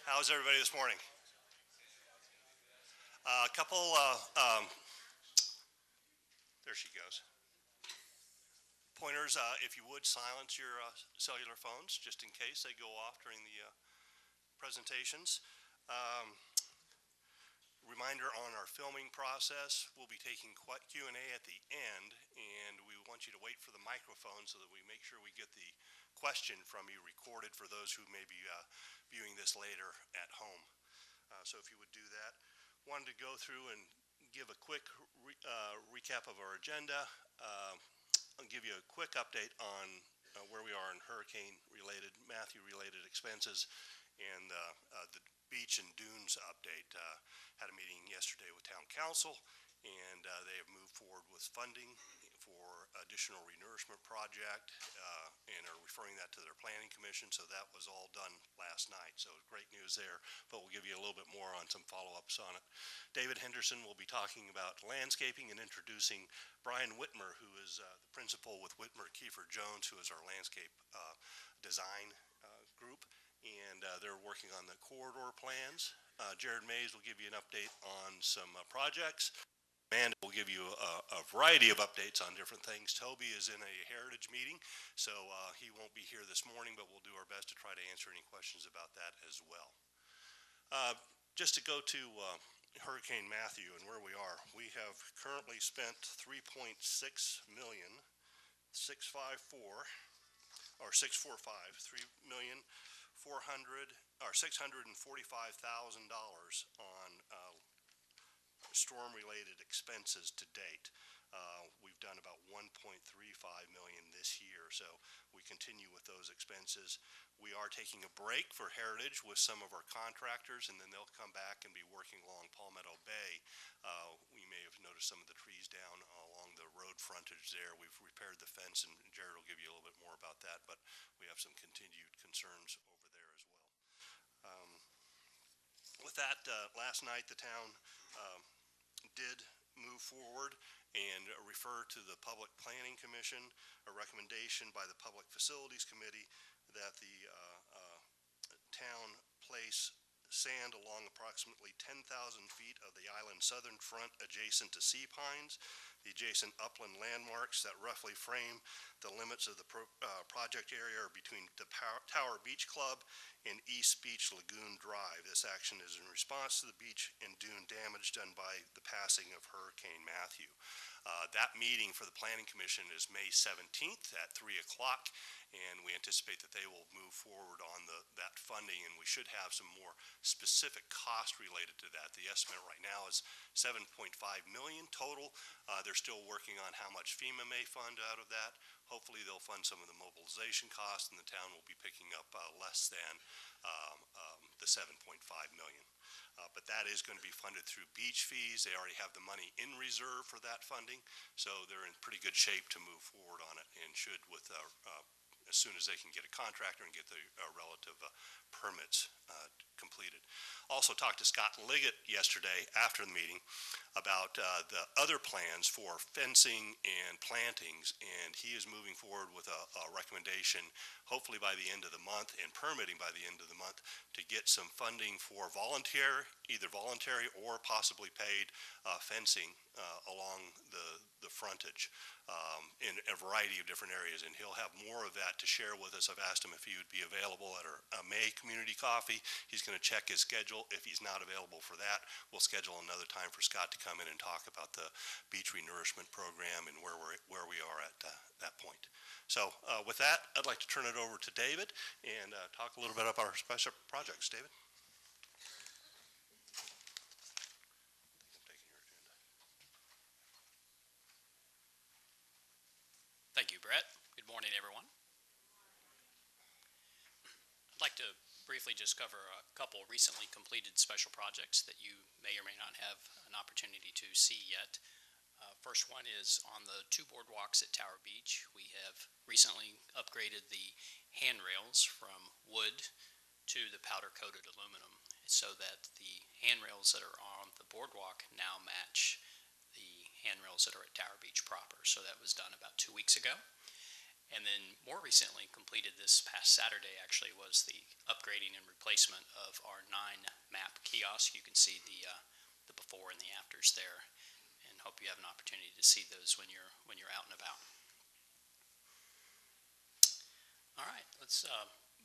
How's everybody this morning? A couple, there she goes. Pointers, if you would silence your cellular phones just in case they go off during the presentations. Reminder on our filming process, we'll be taking Q&A at the end, and we want you to wait for the microphone so that we make sure we get the question from you recorded for those who may be viewing this later at home. So if you would do that. Wanted to go through and give a quick recap of our agenda. I'll give you a quick update on where we are in hurricane-related, Matthew-related expenses, and the beach and dunes update. Had a meeting yesterday with Town Council, and they have moved forward with funding for additional renourishment project and are referring that to their planning commission. So that was all done last night. So great news there, but we'll give you a little bit more on some follow-ups on it. David Henderson will be talking about landscaping and introducing Brian Whitmer, who is the principal with Whitmer Kiefer Jones, who is our landscape design group. And they're working on the corridor plans. Jared Mays will give you an update on some projects. Amanda will give you a variety of updates on different things. Toby is in a heritage meeting, so he won't be here this morning, but we'll do our best to try to answer any questions about that as well. Just to go to Hurricane Matthew and where we are, we have currently spent $3.6 million, 645, or 645, $645,000 on storm-related expenses to date. We've done about $1.35 million this year, so we continue with those expenses. We are taking a break for Heritage with some of our contractors, and then they'll come back and be working along Palmetto Bay. We may have noticed some of the trees down along the road frontage there. We've repaired the fence, and Jared will give you a little bit more about that, but we have some continued concerns over there as well. With that, last night the town did move forward and refer to the Public Planning Commission a recommendation by the Public Facilities Committee that the town place sand along approximately 10,000 feet of the island's southern front adjacent to sea pines, the adjacent upland landmarks that roughly frame the limits of the project area are between the Tower Beach Club and East Beach Lagoon Drive. This action is in response to the beach and dune damage done by the passing of Hurricane Matthew. That meeting for the Planning Commission is May 17th at 3 o'clock, and we anticipate that they will move forward on that funding, and we should have some more specific cost related to that. The estimate right now is $7.5 million total. They're still working on how much FEMA may fund out of that. Hopefully they'll fund some of the mobilization costs, and the town will be picking up less than the $7.5 million. But that is going to be funded through beach fees. They already have the money in reserve for that funding, so they're in pretty good shape to move forward on it, and should, with as soon as they can get a contractor and get the relative permits completed. Also talked to Scott Liggett yesterday after the meeting about the other plans for fencing and plantings, and he is moving forward with a recommendation, hopefully by the end of the month, and permitting by the end of the month, to get some funding for either voluntary or possibly paid fencing along the frontage in a variety of different areas, and he'll have more of that to share with us. I've asked him if he would be available at our May community coffee. He's going to check his schedule. If he's not available for that, we'll schedule another time for Scott to come in and talk about the beach renourishment program and where we are at that point. So with that, I'd like to turn it over to David and talk a little bit about our special projects. David? Thank you, Brett. Good morning, everyone. I'd like to briefly just cover a couple recently completed special projects that you may or may not have an opportunity to see yet. First one is on the two boardwalks at Tower Beach. We have recently upgraded the handrails from wood to the powder-coated aluminum so that the handrails that are on the boardwalk now match the handrails that are at Tower Beach proper. So that was done about 2 weeks ago. And then more recently completed this past Saturday actually was the upgrading and replacement of our 9-map kiosk. You can see the before and the afters there, and hope you have an opportunity to see those when you're out and about. All right, let's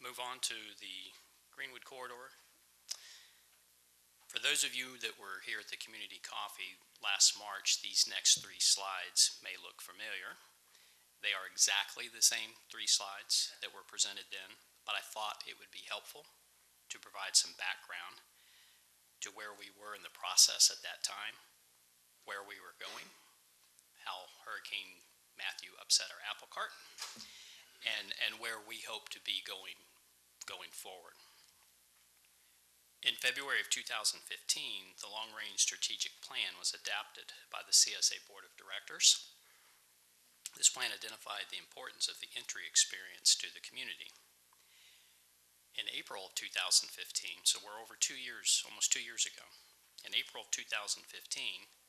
move on to the Greenwood Corridor. For those of you that were here at the community coffee last March, these next 3 slides may look familiar. They are exactly the same 3 slides that were presented then, but I thought it would be helpful to provide some background to where we were in the process at that time, where we were going, how Hurricane Matthew upset our apple cart, and where we hope to be going forward. In February of 2015, the Long-Range Strategic Plan was adopted by the CSA Board of Directors. This plan identified the importance of the entry experience to the community. In April of 2015, so we're over 2 years, almost 2 years ago, in April of 2015,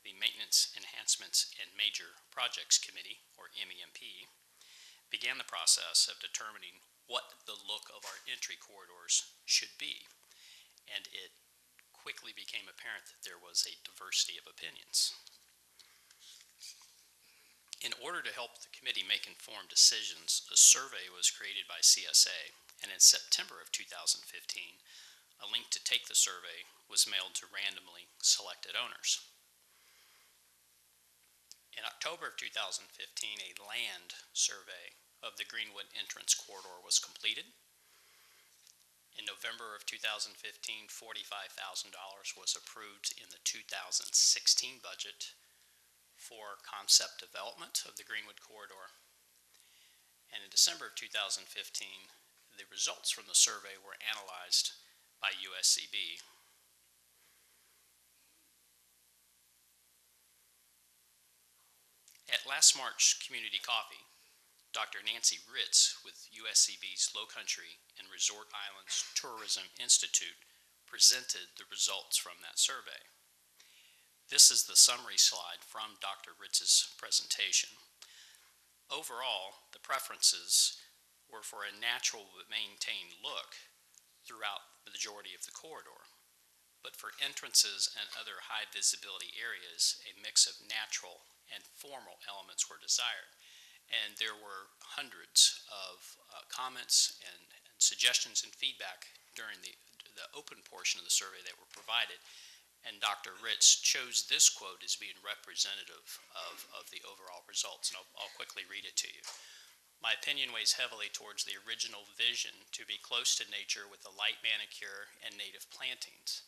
the Maintenance, Enhancements, and Major Projects Committee, or MEMP, began the process of determining what the look of our entry corridors should be, and it quickly became apparent that there was a diversity of opinions. In order to help the committee make informed decisions, a survey was created by CSA, and in September of 2015, a link to take the survey was mailed to randomly selected owners. In October of 2015, a land survey of the Greenwood entrance corridor was completed. In November of 2015, $45,000 was approved in the 2016 budget for concept development of the Greenwood Corridor. And in December of 2015, the results from the survey were analyzed by USCB. At last March Community Coffee, Dr. Nancy Ritz with USCB's Low Country and Resort Islands Tourism Institute presented the results from that survey. This is the summary slide from Dr. Ritz's presentation. Overall, the preferences were for a natural but maintained look throughout the majority of the corridor. But for entrances and other high visibility areas, a mix of natural and formal elements were desired. And there were hundreds of comments and suggestions and feedback during the open portion of the survey that were provided. And Dr. Ritz chose this quote as being representative of the overall results, and I'll quickly read it to you. My opinion weighs heavily towards the original vision to be close to nature with a light manicure and native plantings.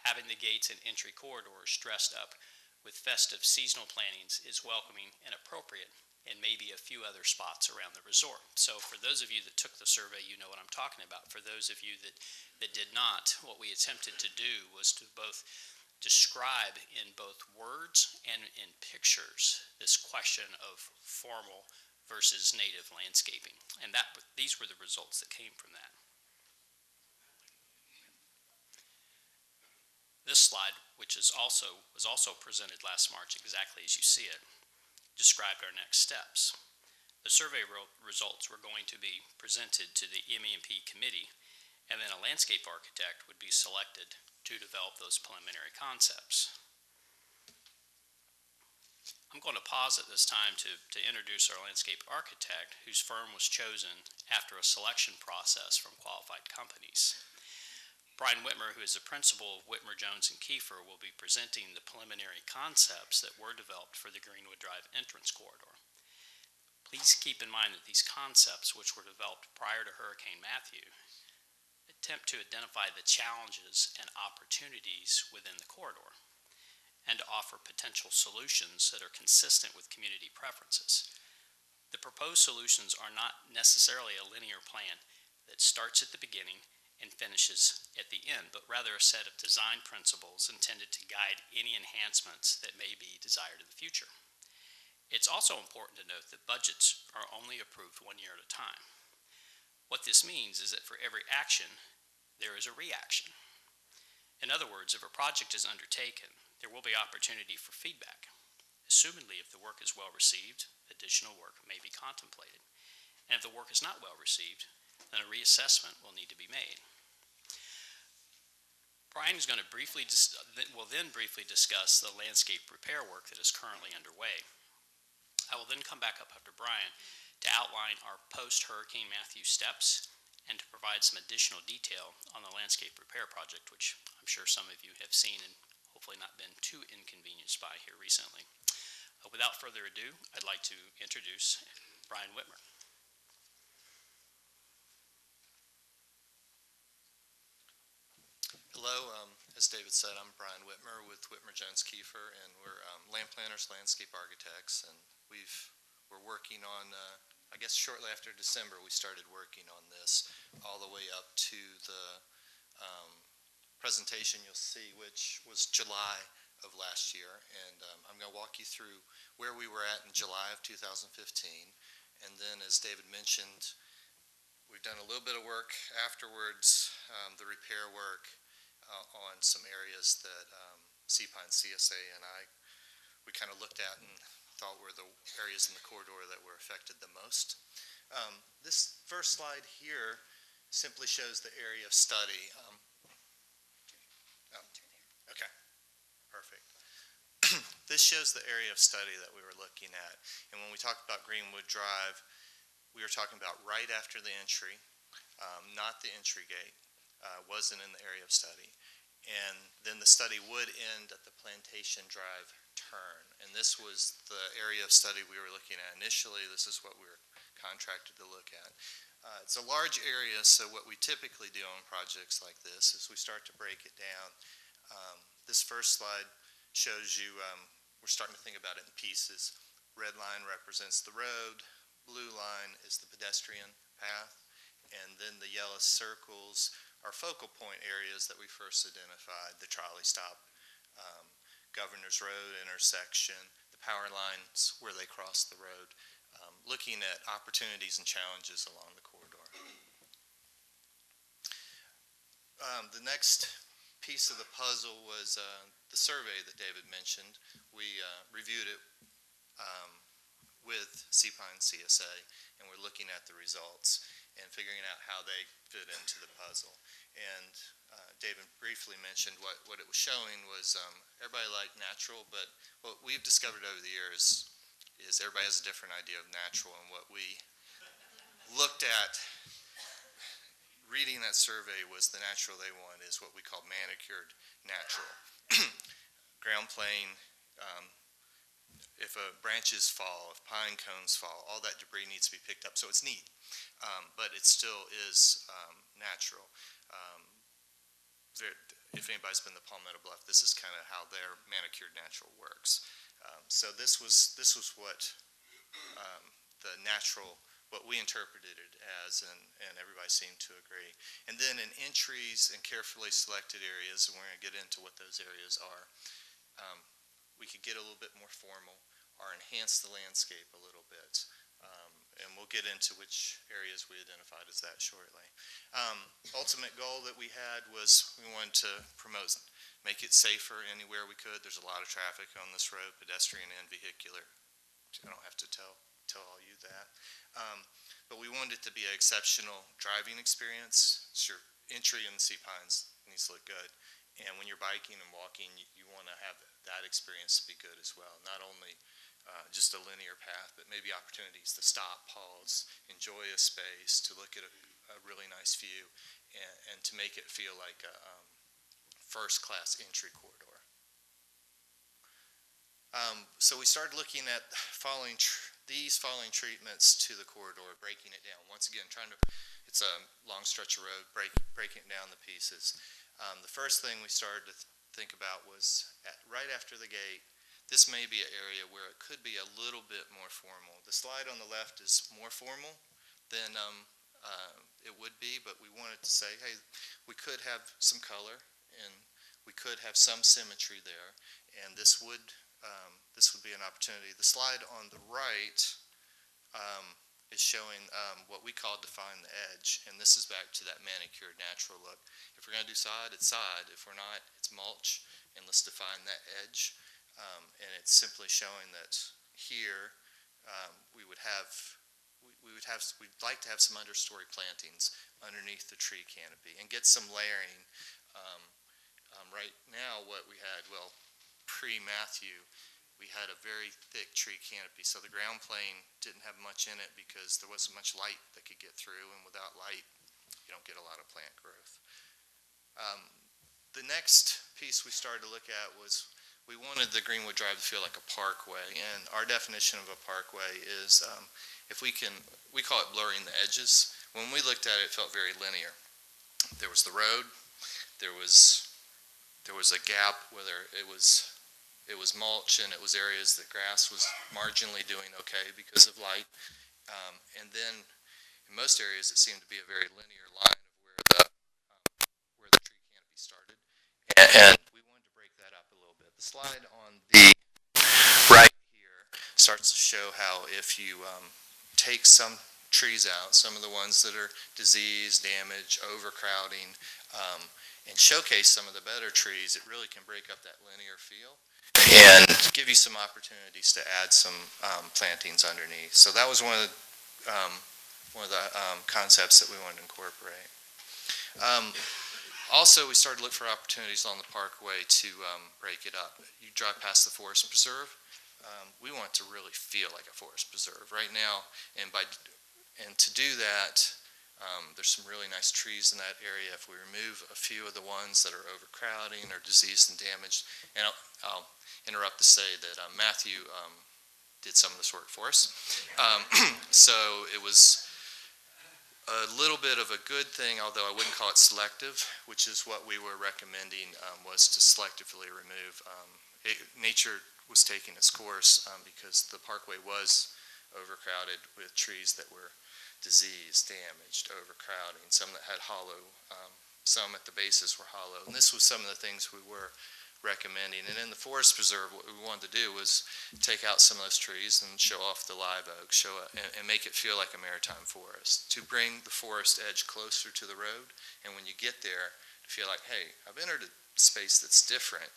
Having the gates and entry corridors dressed up with festive seasonal plantings is welcoming and appropriate, and maybe a few other spots around the resort. So for those of you that took the survey, you know what I'm talking about. For those of you that did not, what we attempted to do was to both describe in both words and in pictures this question of formal versus native landscaping. And these were the results that came from that. This slide, which was also presented last March exactly as you see it, described our next steps. The survey results were going to be presented to the MEMP committee, and then a landscape architect would be selected to develop those preliminary concepts. I'm going to pause at this time to introduce our landscape architect, whose firm was chosen after a selection process from qualified companies. Brian Whitmer, who is the principal of Whitmer, Jones & Kiefer, will be presenting the preliminary concepts that were developed for the Greenwood Drive entrance corridor. Please keep in mind that these concepts, which were developed prior to Hurricane Matthew, attempt to identify the challenges and opportunities within the corridor and to offer potential solutions that are consistent with community preferences. The proposed solutions are not necessarily a linear plan that starts at the beginning and finishes at the end, but rather a set of design principles intended to guide any enhancements that may be desired in the future. It's also important to note that budgets are only approved 1 year at a time. What this means is that for every action, there is a reaction. In other words, if a project is undertaken, there will be opportunity for feedback. Assumedly, if the work is well received, additional work may be contemplated. And if the work is not well received, then a reassessment will need to be made. Brian is going to will then briefly discuss the landscape repair work that is currently underway. I will then come back up after Brian to outline our post-Hurricane Matthew steps and to provide some additional detail on the landscape repair project, which I'm sure some of you have seen and hopefully not been too inconvenienced by here recently. Without further ado, I'd like to introduce Brian Whitmer. Hello, as David said, I'm Brian Whitmer with Whitmer Jones Kiefer, and we're land planners, landscape architects, and we're working on, I guess shortly after December, we started working on this all the way up to the presentation you'll see, which was July of last year, and I'm going to walk you through where we were at in July of 2015, and then as David mentioned, we've done a little bit of work afterwards, the repair work, on some areas that CPINE, CSA, and we kind of looked at and thought were the areas in the corridor that were affected the most. This first slide here simply shows the area of study. Okay, perfect. This shows the area of study that we were looking at. And when we talked about Greenwood Drive, we were talking about right after the entry, not the entry gate. Wasn't in the area of study. And then the study would end at the Plantation Drive turn. And this was the area of study we were looking at initially. This is what we were contracted to look at. It's a large area, so what we typically do on projects like this is we start to break it down. This first slide shows you, we're starting to think about it in pieces. Red line represents the road, blue line is the pedestrian path, and then the yellow circles are focal point areas that we first identified, the trolley stop, Governor's Road intersection, the power lines where they cross the road, looking at opportunities and challenges along the corridor. The next piece of the puzzle was the survey that David mentioned. We reviewed it with CPINE CSA, and we're looking at the results and figuring out how they fit into the puzzle. And David briefly mentioned what it was showing was everybody liked natural, but what we've discovered over the years is everybody has a different idea of natural, and what we looked at reading that survey was the natural they want is what we call manicured natural. Ground plane, if branches fall, if pine cones fall, all that debris needs to be picked up, so it's neat. But it still is natural. If anybody's been to Palmetto Bluff, this is kind of how their manicured natural works. So this was what the natural, what we interpreted it as, and everybody seemed to agree. And then in entries and carefully selected areas, and we're going to get into what those areas are, we could get a little bit more formal or enhance the landscape a little bit. And we'll get into which areas we identified as that shortly. Ultimate goal that we had was we wanted to promote, make it safer anywhere we could. There's a lot of traffic on this road, pedestrian and vehicular. I don't have to tell all you that. But we wanted it to be an exceptional driving experience. It's your entry in the CPINEs needs to look good. And when you're biking and walking, you want to have that experience to be good as well. Not only just a linear path, but maybe opportunities to stop, pause, enjoy a space, to look at a really nice view, and to make it feel like a first-class entry corridor. So we started looking at these following treatments to the corridor, breaking it down. Once again, it's a long stretch of road, breaking it down to pieces. The first thing we started to think about was right after the gate. This may be an area where it could be a little bit more formal. The slide on the left is more formal than it would be, but we wanted to say, hey, we could have some color and we could have some symmetry there, and this would be an opportunity. The slide on the right is showing what we call define the edge, and this is back to that manicured natural look. If we're going to do side, it's side. If we're not, it's mulch, and let's define that edge. And it's simply showing that here we would have we'd like to have some understory plantings underneath the tree canopy and get some layering. Right now, what we had, well, pre-Matthew, we had a very thick tree canopy, so the ground plane didn't have much in it because there wasn't much light that could get through, and without light, you don't get a lot of plant growth. The next piece we started to look at was we wanted the Greenwood Drive to feel like a parkway, and our definition of a parkway is we call it blurring the edges. When we looked at it, it felt very linear. There was the road, there was a gap where it was mulch, and it was areas that grass was marginally doing okay because of light. And then in most areas, it seemed to be a very linear line of where the tree canopy started. And we wanted to break that up a little bit. The slide on the right here starts to show how if you take some trees out, some of the ones that are diseased, damaged, overcrowding, and showcase some of the better trees, it really can break up that linear feel and give you some opportunities to add some plantings underneath. So that was one of the concepts that we wanted to incorporate. Also, we started to look for opportunities on the parkway to break it up. You drive past the forest preserve, we want it to really feel like a forest preserve right now, and to do that, there's some really nice trees in that area. If we remove a few of the ones that are overcrowding or diseased and damaged, and I'll interrupt to say that Matthew did some of this work for us. So it was a little bit of a good thing, although I wouldn't call it selective, which is what we were recommending, was to selectively remove. Nature was taking its course because the parkway was overcrowded with trees that were diseased, damaged, overcrowding, some that had hollow, some at the bases were hollow. And this was some of the things we were recommending. And in the forest preserve, what we wanted to do was take out some of those trees and show off the live oak, and make it feel like a maritime forest, to bring the forest edge closer to the road. And when you get there, to feel like, hey, I've entered a space that's different,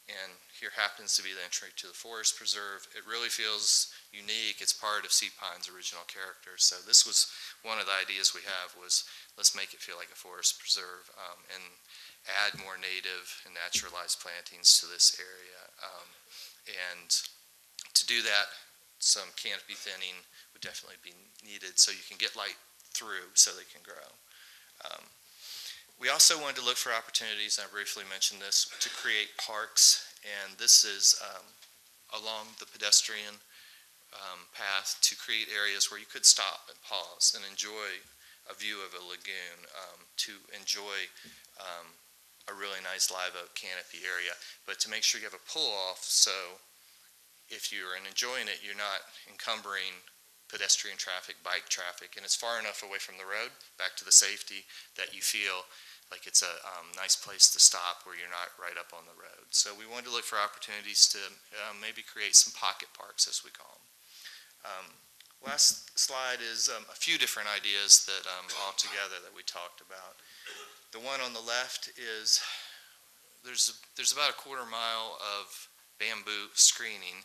and here happens to be the entry to the forest preserve. It really feels unique. It's part of Sea Pine's original character. So this was one of the ideas we have, was let's make it feel like a forest preserve, and add more native and naturalized plantings to this area. And to do that, some canopy thinning would definitely be needed so you can get light through so they can grow. We also wanted to look for opportunities, and I briefly mentioned this, to create parks, and this is along the pedestrian path, to create areas where you could stop and pause and enjoy a view of a lagoon, to enjoy a really nice live oak canopy area, but to make sure you have a pull-off, so if you're enjoying it, you're not encumbering pedestrian traffic, bike traffic, and it's far enough away from the road, back to the safety, that you feel like it's a nice place to stop where you're not right up on the road. So we wanted to look for opportunities to maybe create some pocket parks, as we call them. Last slide is a few different ideas that all together that we talked about. The one on the left is there's about a quarter mile of bamboo screening,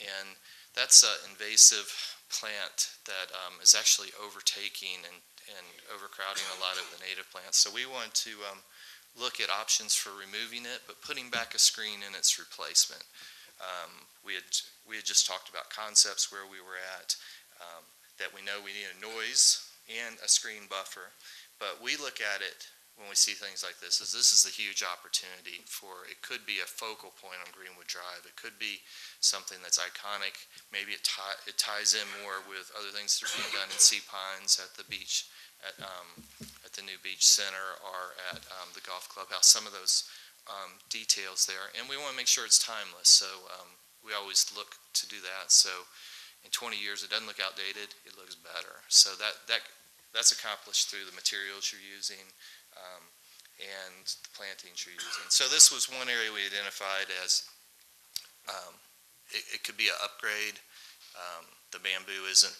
and that's an invasive plant that is actually overtaking and overcrowding a lot of the native plants. So we want to look at options for removing it, but putting back a screen in its replacement. We had just talked about concepts where we were at, that we know we need a noise and a screen buffer, but we look at it when we see things like this is a huge opportunity for, it could be a focal point on Greenwood Drive. It could be something that's iconic. Maybe it ties in more with other things that are being done in Sea Pines at the beach, at the new beach center, or at the golf clubhouse. Some of those details there, and we want to make sure it's timeless. So we always look to do that. So in 20 years, it doesn't look outdated. It looks better. So that's accomplished through the materials you're using. And the plantings you're using. So this was one area we identified as it could be an upgrade. The bamboo isn't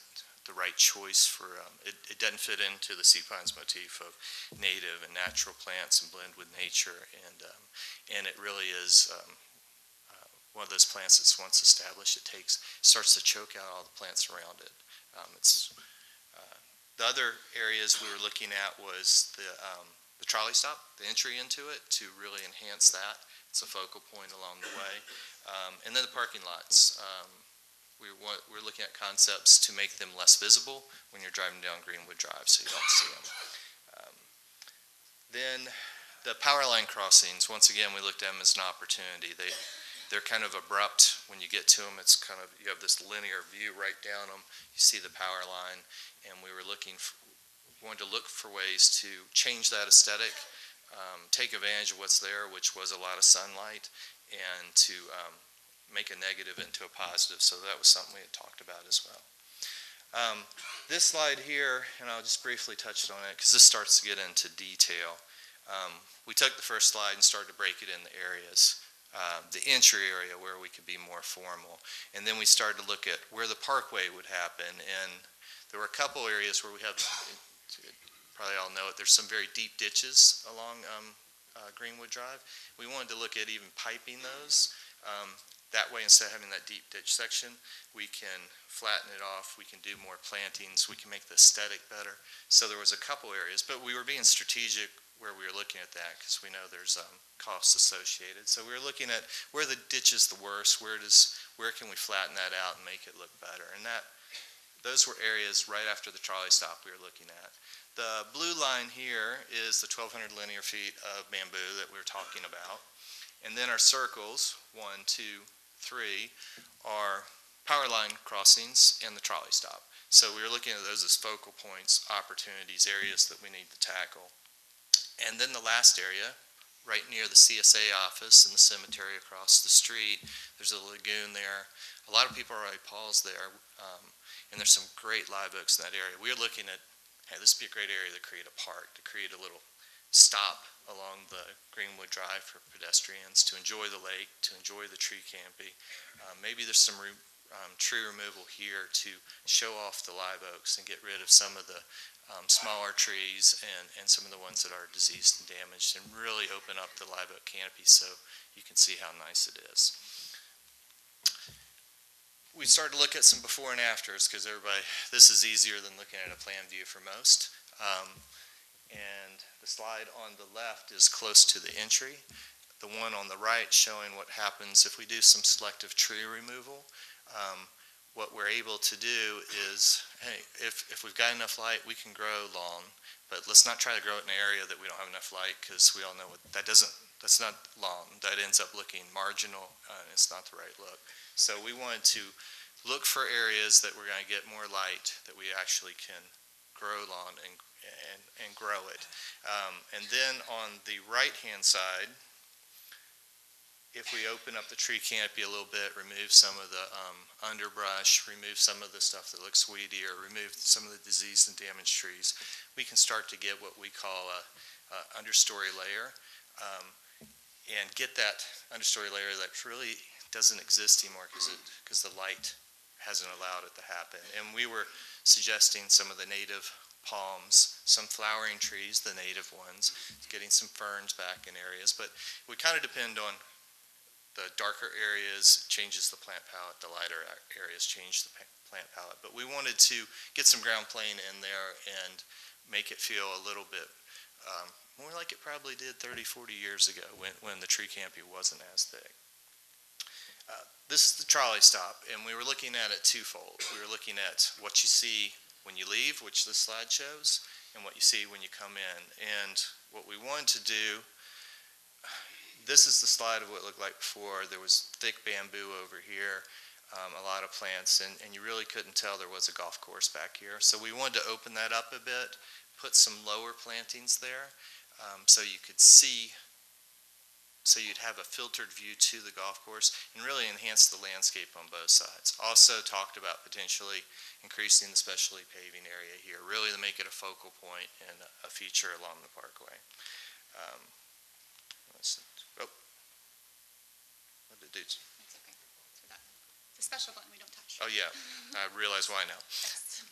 the right choice for, it doesn't fit into the Sea Pines motif of native and natural plants and blend with nature, and it really is one of those plants that's once established, it starts to choke out all the plants around it. It's The other areas we were looking at was the trolley stop, the entry into it, to really enhance that. It's a focal point along the way. And then the parking lots. We're looking at concepts to make them less visible when you're driving down Greenwood Drive, so you don't see them. Then the power line crossings, once again, we looked at them as an opportunity. They're kind of abrupt when you get to them. It's kind of, you have this linear view right down them. You see the power line, and we wanted to look for ways to change that aesthetic, take advantage of what's there, which was a lot of sunlight, and to make a negative into a positive. So that was something we had talked about as well. This slide here, and I'll just briefly touch on it because this starts to get into detail. We took the first slide and started to break it into areas. The entry area where we could be more formal. And then we started to look at where the parkway would happen. And there were a couple areas where we have, probably all know it, there's some very deep ditches along Greenwood Drive. We wanted to look at even piping those. That way, instead of having that deep ditch section, we can flatten it off, we can do more plantings, we can make the aesthetic better. So there was a couple areas, but we were being strategic where we were looking at that because we know there's costs associated. So we were looking at where the ditch is the worst, where can we flatten that out and make it look better. And those were areas right after the trolley stop we were looking at. The blue line here is the 1,200 linear feet of bamboo that we were talking about. And then our circles, 1, 2, 3, are power line crossings and the trolley stop. So we were looking at those as focal points, opportunities, areas that we need to tackle. And then the last area, right near the CSA office and the cemetery across the street, there's a lagoon there. A lot of people already paused there, and there's some great live oaks in that area. We were looking at, hey, this would be a great area to create a park, to create a little stop along the Greenwood Drive for pedestrians to enjoy the lake, to enjoy the tree canopy. Maybe there's some tree removal here to show off the live oaks and get rid of some of the smaller trees and some of the ones that are diseased and damaged, and really open up the live oak canopy so you can see how nice it is. We started to look at some before and afters because this is easier than looking at a plan view for most. And the slide on the left is close to the entry. The one on the right showing what happens if we do some selective tree removal. What we're able to do is, hey, if we've got enough light, we can grow lawn, but let's not try to grow it in an area that we don't have enough light because we all know that's not lawn. That ends up looking marginal, and it's not the right look. So we wanted to look for areas that we're going to get more light, that we actually can grow lawn and grow it. And then on the right-hand side, if we open up the tree canopy a little bit, remove some of the underbrush, remove some of the stuff that looks weedy, or remove some of the diseased and damaged trees, we can start to get what we call a understory layer, and get that understory layer that really doesn't exist anymore because the light hasn't allowed it to happen. And we were suggesting some of the native palms, some flowering trees, the native ones, getting some ferns back in areas, but we kind of depend on the darker areas changes the plant palette, the lighter areas change the plant palette. But we wanted to get some ground plane in there and make it feel a little bit more like it probably did 30, 40 years ago when the tree canopy wasn't as thick. This is the trolley stop, and we were looking at it twofold. We were looking at what you see when you leave, which this slide shows, and what you see when you come in. And what we wanted to do, this is the slide of what it looked like before. There was thick bamboo over here, a lot of plants, and you really couldn't tell there was a golf course back here. So we wanted to open that up a bit, put some lower plantings there, so you could see, so you'd have a filtered view to the golf course and really enhance the landscape on both sides. Also talked about potentially increasing the specialty paving area here, really to make it a focal point and a feature along the parkway. It's okay. It's a special button we don't touch. Oh yeah, I realize why now. Yes.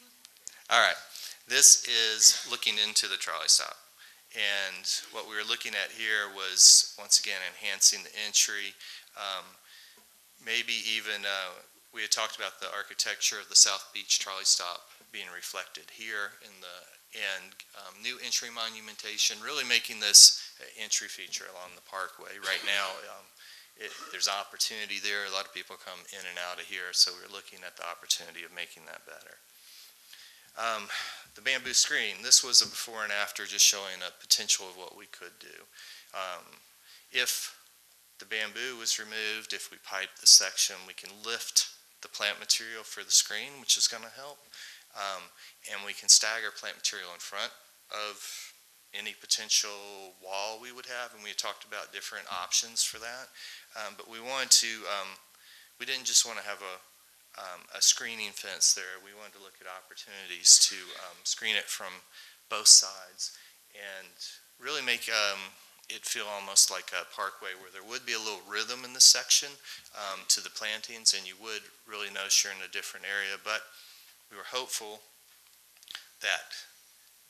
All right, this is looking into the trolley stop. And what we were looking at here was, once again, enhancing the entry. Maybe even, we had talked about the architecture of the South Beach trolley stop being reflected here in the new entry monumentation, really making this entry feature along the parkway. Right now, there's opportunity there. A lot of people come in and out of here, so we're looking at the opportunity of making that better. The bamboo screen, this was a before and after, just showing a potential of what we could do. If the bamboo was removed, if we pipe the section, we can lift the plant material for the screen, which is going to help. And we can stagger plant material in front of any potential wall we would have, and we had talked about different options for that. But we wanted to, we didn't just want to have a screening fence there. We wanted to look at opportunities to screen it from both sides and really make it feel almost like a parkway where there would be a little rhythm in this section to the plantings, and you would really notice you're in a different area. But we were hopeful that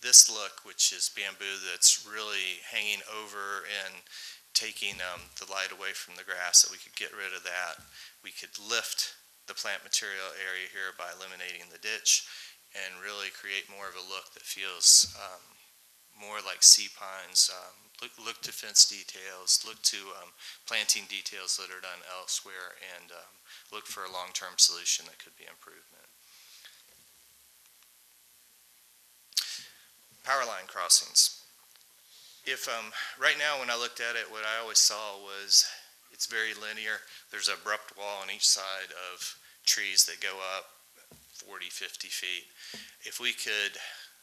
this look, which is bamboo that's really hanging over and taking the light away from the grass, that we could get rid of that. We could lift the plant material area here by eliminating the ditch and really create more of a look that feels more like sea pines. Look to fence details, look to planting details that are done elsewhere, and look for a long-term solution that could be improvement. Power line crossings. If right now when I looked at it, what I always saw was it's very linear. There's an abrupt wall on each side of trees that go up 40, 50 feet. If we could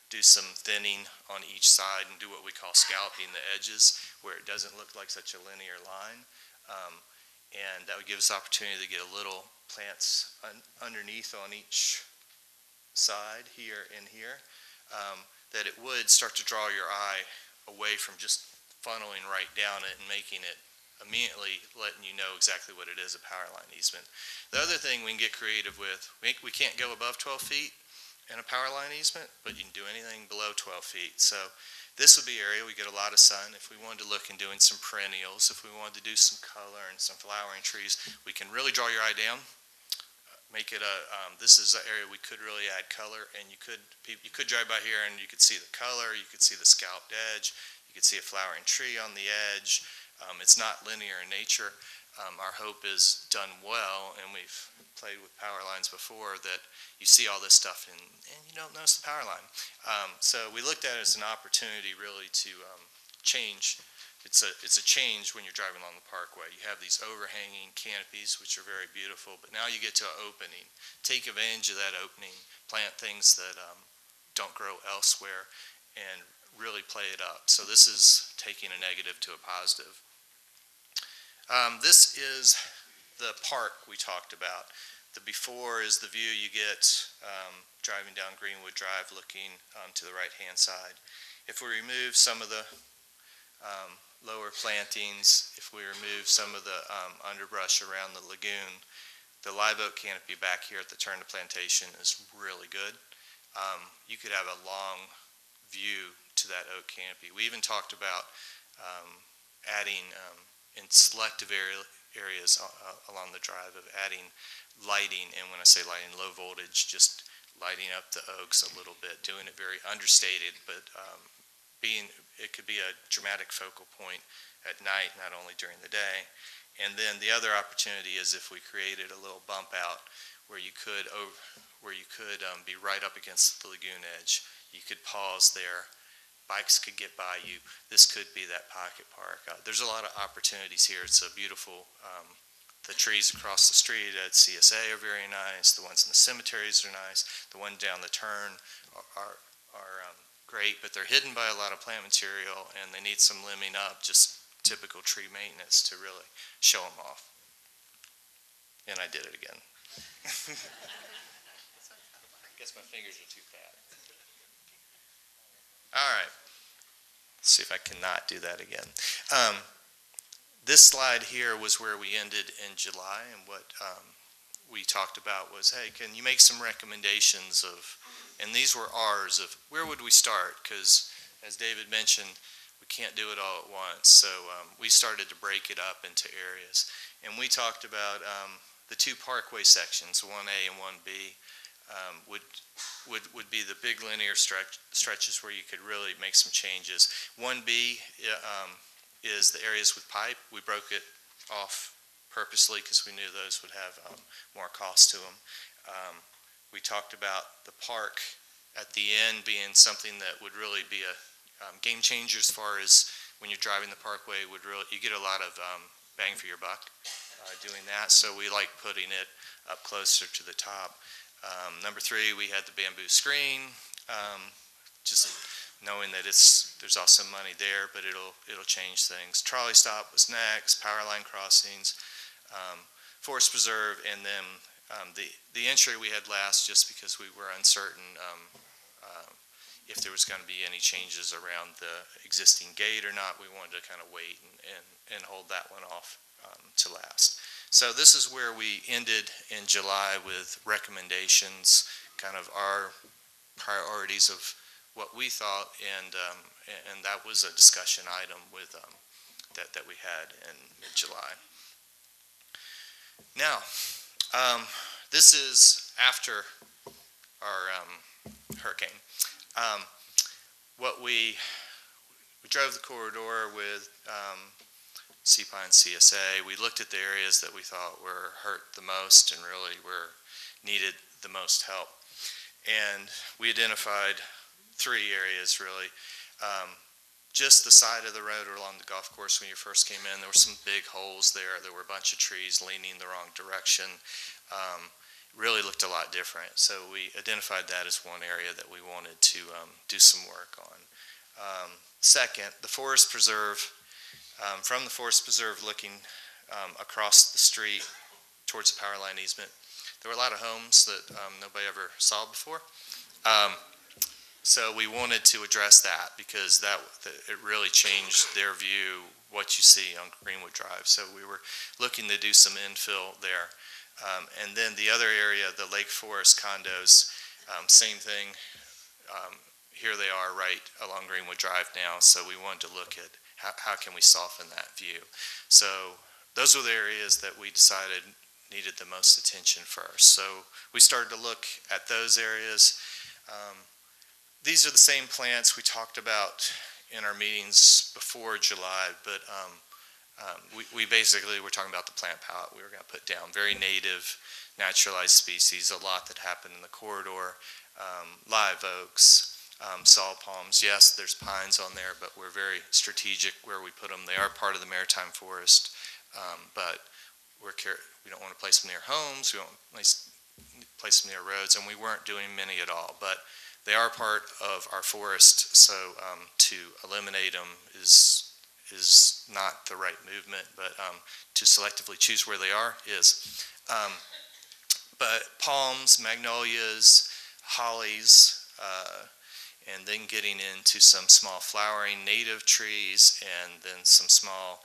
do some thinning on each side and do what we call scalping the edges where it doesn't look like such a linear line, and that would give us opportunity to get a little plants underneath on each side here and here, that it would start to draw your eye away from just funneling right down it and making it immediately letting you know exactly what it is, a power line easement. The other thing we can get creative with, we can't go above 12 feet in a power line easement, but you can do anything below 12 feet. So this would be an area we get a lot of sun. If we wanted to look in doing some perennials, if we wanted to do some color and some flowering trees, we can really draw your eye down. Make it a, this is an area we could really add color, and you could drive by here and you could see the color, you could see the scalped edge, you could see a flowering tree on the edge. It's not linear in nature. Our hope is done well, and we've played with power lines before, that you see all this stuff and you don't notice the power line. So we looked at it as an opportunity really to change. It's a change when you're driving along the parkway. You have these overhanging canopies, which are very beautiful, but now you get to an opening. Take advantage of that opening, plant things that don't grow elsewhere, and really play it up. So this is taking a negative to a positive. This is the park we talked about. The before is the view you get driving down Greenwood Drive looking to the right-hand side. If we remove some of the lower plantings, if we remove some of the underbrush around the lagoon, the live oak canopy back here at the turn of plantation is really good. You could have a long view to that oak canopy. We even talked about adding in selective areas along the drive of adding lighting, and when I say lighting, low voltage, just lighting up the oaks a little bit, doing it very understated, but it could be a dramatic focal point at night, not only during the day. And then the other opportunity is if we created a little bump out where you could be right up against the lagoon edge. You could pause there. Bikes could get by you. This could be that pocket park. There's a lot of opportunities here. It's a beautiful, the trees across the street at CSA are very nice. The ones in the cemeteries are nice. The one down the turn are great, but they're hidden by a lot of plant material, and they need some limbing up, just typical tree maintenance to really show them off. And I did it again. I guess my fingers are too fat. All right. Let's see if I cannot do that again. This slide here was where we ended in July, and what we talked about was, hey, can you make some recommendations of, and these were ours, of where would we start? Because as David mentioned, we can't do it all at once. So we started to break it up into areas. And we talked about the two parkway sections, 1A and 1B. would be the big linear stretches where you could really make some changes. 1B is the areas with pipe. We broke it off purposely because we knew those would have more cost to them. We talked about the park at the end being something that would really be a game changer as far as when you're driving the parkway. You get a lot of bang for your buck doing that, so we like putting it up closer to the top. Number 3, we had the bamboo screen, just knowing that there's also money there, but it'll change things. Trolley stop was next, power line crossings, forest preserve, and then the entry we had last just because we were uncertain if there was going to be any changes around the existing gate or not. We wanted to kind of wait and hold that one off to last. So this is where we ended in July with recommendations, kind of our priorities of what we thought, and that was a discussion item with that we had in mid-July. Now, this is after our hurricane. What we drove the corridor with CPI and CSA. We looked at the areas that we thought were hurt the most and really needed the most help. And we identified 3 areas really. Just the side of the road along the golf course when you first came in, there were some big holes there. There were a bunch of trees leaning the wrong direction. Really looked a lot different. So we identified that as one area that we wanted to do some work on. Second, the forest preserve. From the forest preserve looking across the street towards the power line easement, there were a lot of homes that nobody ever saw before. So we wanted to address that because it really changed their view, what you see on Greenwood Drive. So we were looking to do some infill there. And then the other area, the Lake Forest condos, same thing. Here they are right along Greenwood Drive now. So we wanted to look at how can we soften that view. So those were the areas that we decided needed the most attention first. So we started to look at those areas. These are the same plants we talked about in our meetings before July, but we basically were talking about the plant palette we were going to put down. Very native, naturalized species, a lot that happened in the corridor, live oaks, saw palms. Yes, there's pines on there, but we're very strategic where we put them. They are part of the maritime forest, but we don't want to place them near homes. We don't place them near roads, and we weren't doing many at all. But they are part of our forest, so to eliminate them is not the right movement, but to selectively choose where they are is. But palms, magnolias, hollies, and then getting into some small flowering native trees, and then some small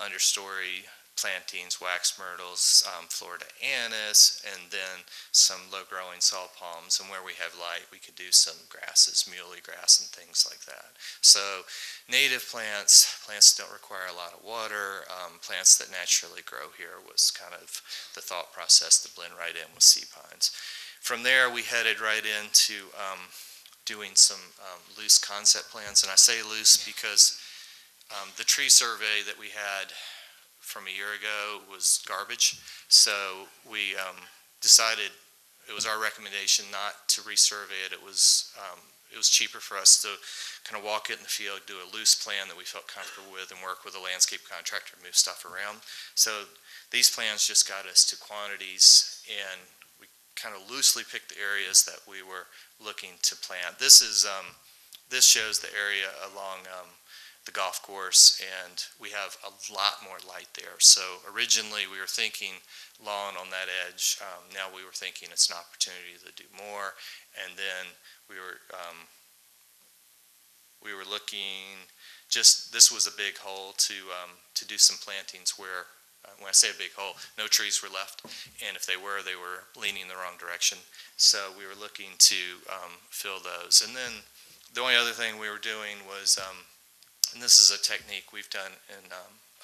understory plantings, wax myrtles, Florida anise, and then some low-growing saw palms. And where we have light, we could do some grasses, muley grass, and things like that. So native plants that don't require a lot of water, plants that naturally grow here was kind of the thought process to blend right in with sea pines. From there, we headed right into doing some loose concept plans. And I say loose because the tree survey that we had from a year ago was garbage. So we decided it was our recommendation not to resurvey it. It was cheaper for us to kind of walk it in the field, do a loose plan that we felt comfortable with, and work with a landscape contractor to move stuff around. So these plans just got us to quantities, and we kind of loosely picked the areas that we were looking to plant. This shows the area along the golf course, and we have a lot more light there. So originally we were thinking lawn on that edge. Now we were thinking it's an opportunity to do more. And then we were looking, this was a big hole to do some plantings where, when I say a big hole, no trees were left. And if they were leaning the wrong direction. So we were looking to fill those. And then the only other thing we were doing was, and this is a technique we've done in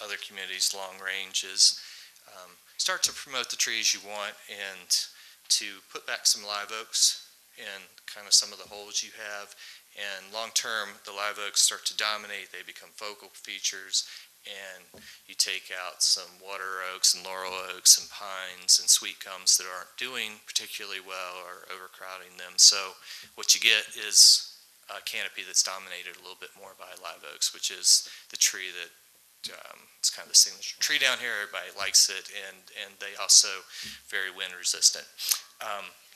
other communities, long range, is start to promote the trees you want and to put back some live oaks in kind of some of the holes you have. And long-term, the live oaks start to dominate. They become focal features. And you take out some water oaks and laurel oaks and pines and sweet gums that aren't doing particularly well or overcrowding them. So what you get is a canopy that's dominated a little bit more by live oaks, which is the tree that it's kind of the signature tree down here. Everybody likes it, and they also very wind resistant.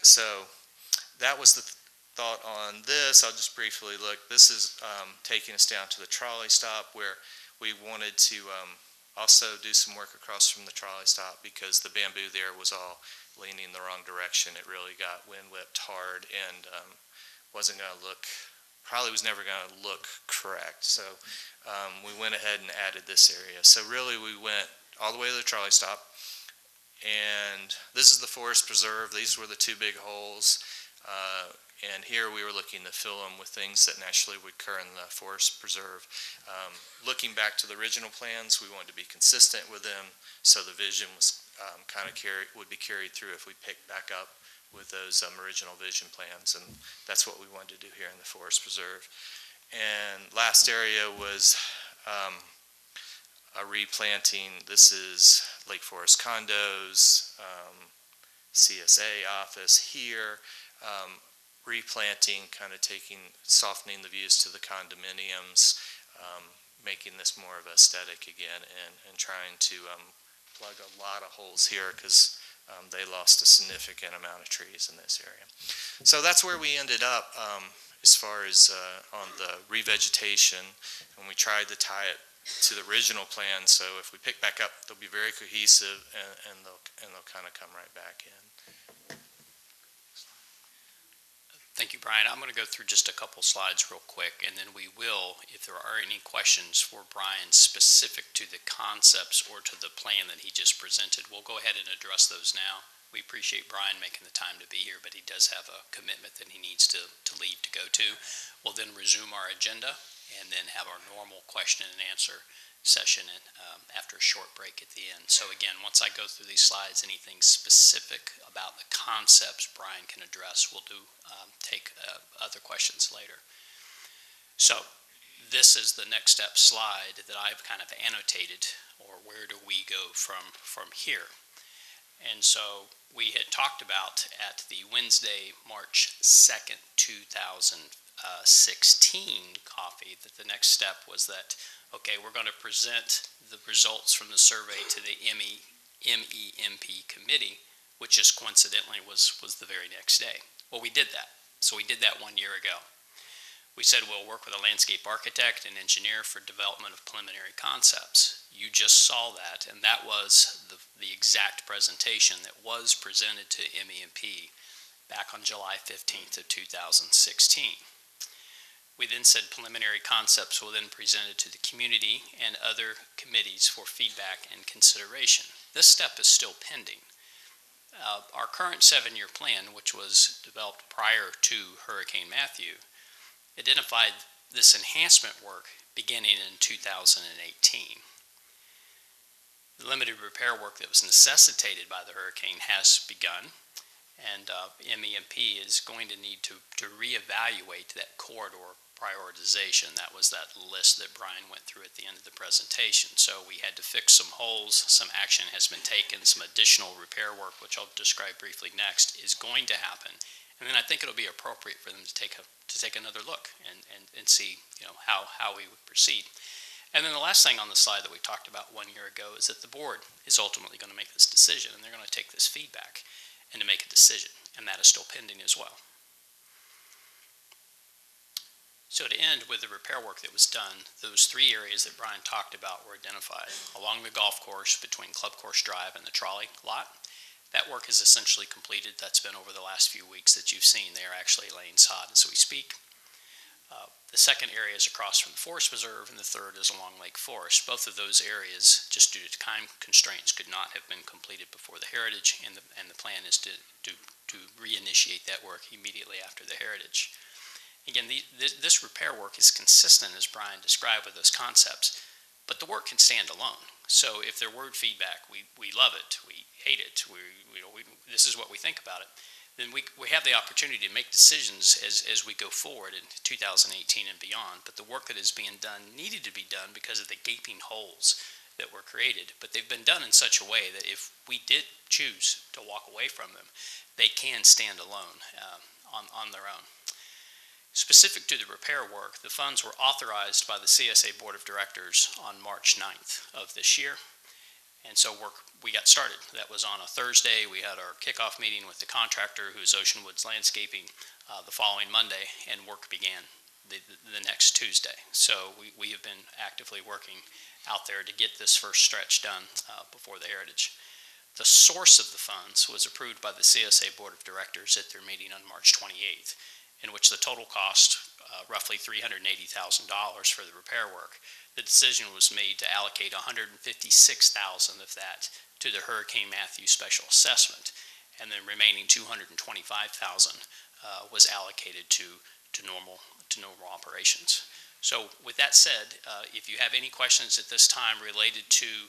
So that was the thought on this. I'll just briefly look. This is taking us down to the trolley stop, where we wanted to also do some work across from the trolley stop because the bamboo there was all leaning in the wrong direction. It really got wind whipped hard and wasn't going to look, probably was never going to look correct. So we went ahead and added this area. So really we went all the way to the trolley stop, and this is the forest preserve. These were the two big holes. And here we were looking to fill them with things that naturally would occur in the forest preserve. Looking back to the original plans, we wanted to be consistent with them, so the vision was would be carried through if we picked back up with those original vision plans, and that's what we wanted to do here in the forest preserve. And last area was a replanting. This is Lake Forest condos, CSA office here. Replanting, kind of softening the views to the condominiums, making this more of aesthetic again, and trying to plug a lot of holes here because they lost a significant amount of trees in this area. So that's where we ended up as far as on the revegetation, and we tried to tie it to the original plan, so if we pick back up, they'll be very cohesive, and they'll kind of come right back in. Thank you, Brian. I'm going to go through just a couple slides real quick, and then we will, if there are any questions for Brian specific to the concepts or to the plan that he just presented, we'll go ahead and address those now. We appreciate Brian making the time to be here, but he does have a commitment that he needs to leave to go to. We'll then resume our agenda and then have our normal question and answer session after a short break at the end. So again, once I go through these slides, anything specific about the concepts Brian can address, we'll take other questions later. So this is the next step slide that I've kind of annotated, or where do we go from here? And so we had talked about at the Wednesday, March 2nd, 2016 coffee, that the next step was that, okay, we're going to present the results from the survey to the MEMP committee, which just coincidentally was the very next day. Well, we did that. So we did that 1 year ago. We said we'll work with a landscape architect and engineer for development of preliminary concepts. You just saw that, and that was the exact presentation that was presented to MEMP back on July 15th of 2016. We then said preliminary concepts will then be presented to the community and other committees for feedback and consideration. This step is still pending. Our current 7-year plan, which was developed prior to Hurricane Matthew, identified this enhancement work beginning in 2018. The limited repair work that was necessitated by the hurricane has begun, and MEMP is going to need to reevaluate that corridor prioritization. That was that list that Brian went through at the end of the presentation. So we had to fix some holes, some action has been taken, some additional repair work, which I'll describe briefly next, is going to happen. And then I think it'll be appropriate for them to take another look and see, how we would proceed. And then the last thing on the slide that we talked about 1 year ago is that the board is ultimately going to make this decision, and they're going to take this feedback and to make a decision, and that is still pending as well. So to end with the repair work that was done, those 3 areas that Brian talked about were identified along the golf course between Club Course Drive and the trolley lot. That work is essentially completed. That's been over the last few weeks that you've seen. They are actually laying sod as we speak. The second area is across from the Forest Preserve, and the third is along Lake Forest. Both of those areas, just due to time constraints, could not have been completed before the Heritage, and the plan is to reinitiate that work immediately after the Heritage. Again, this repair work is consistent, as Brian described, with those concepts, but the work can stand alone. So if they're word feedback, we love it, we hate it, this is what we think about it, then we have the opportunity to make decisions as we go forward in 2018 and beyond. But the work that is being done needed to be done because of the gaping holes that were created. But they've been done in such a way that if we did choose to walk away from them, they can stand alone on their own. Specific to the repair work, the funds were authorized by the CSA Board of Directors on March 9th of this year. And so we got started. That was on a Thursday. We had our kickoff meeting with the contractor, who's Ocean Woods Landscaping, the following Monday, and work began the next Tuesday. So we have been actively working out there to get this first stretch done before the Heritage. The source of the funds was approved by the CSA Board of Directors at their meeting on March 28th, in which the total cost, roughly $380,000 for the repair work. The decision was made to allocate $156,000 of that to the Hurricane Matthew Special Assessment, and the remaining $225,000 was allocated to normal operations. So with that said, if you have any questions at this time related to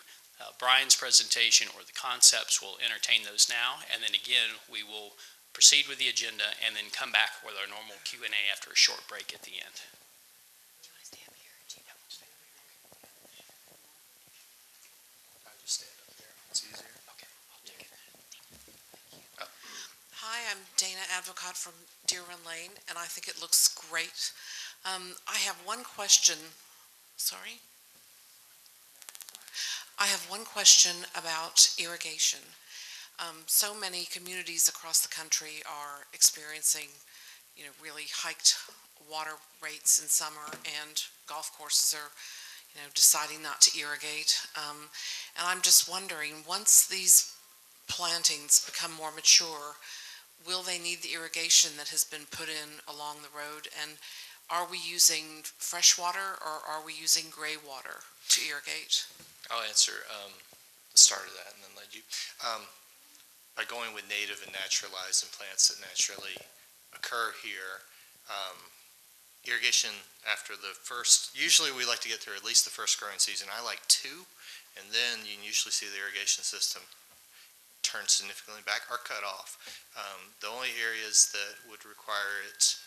Brian's presentation or the concepts, we'll entertain those now, and then again, we will proceed with the agenda, and then come back with our normal Q&A after a short break at the end. Do you want to stay up here? I just stand up there. It's easier. Okay, I'll take it. Hi, I'm Dana Advocat from Deer Run Lane, and I think it looks great. I have one question. Sorry? I have one question about irrigation. So many communities across the country are experiencing, really hiked water rates in summer, and golf courses are, deciding not to irrigate. And I'm just wondering, once these plantings become more mature, will they need the irrigation that has been put in along the road? And are we using fresh water, or are we using gray water to irrigate? I'll answer the start of that and then let you. By going with native and naturalized and plants that naturally occur here, irrigation after the first, usually we like to get through at least the first growing season. I like 2, and then you can usually see the irrigation system turn significantly back or cut off. The only areas that would require it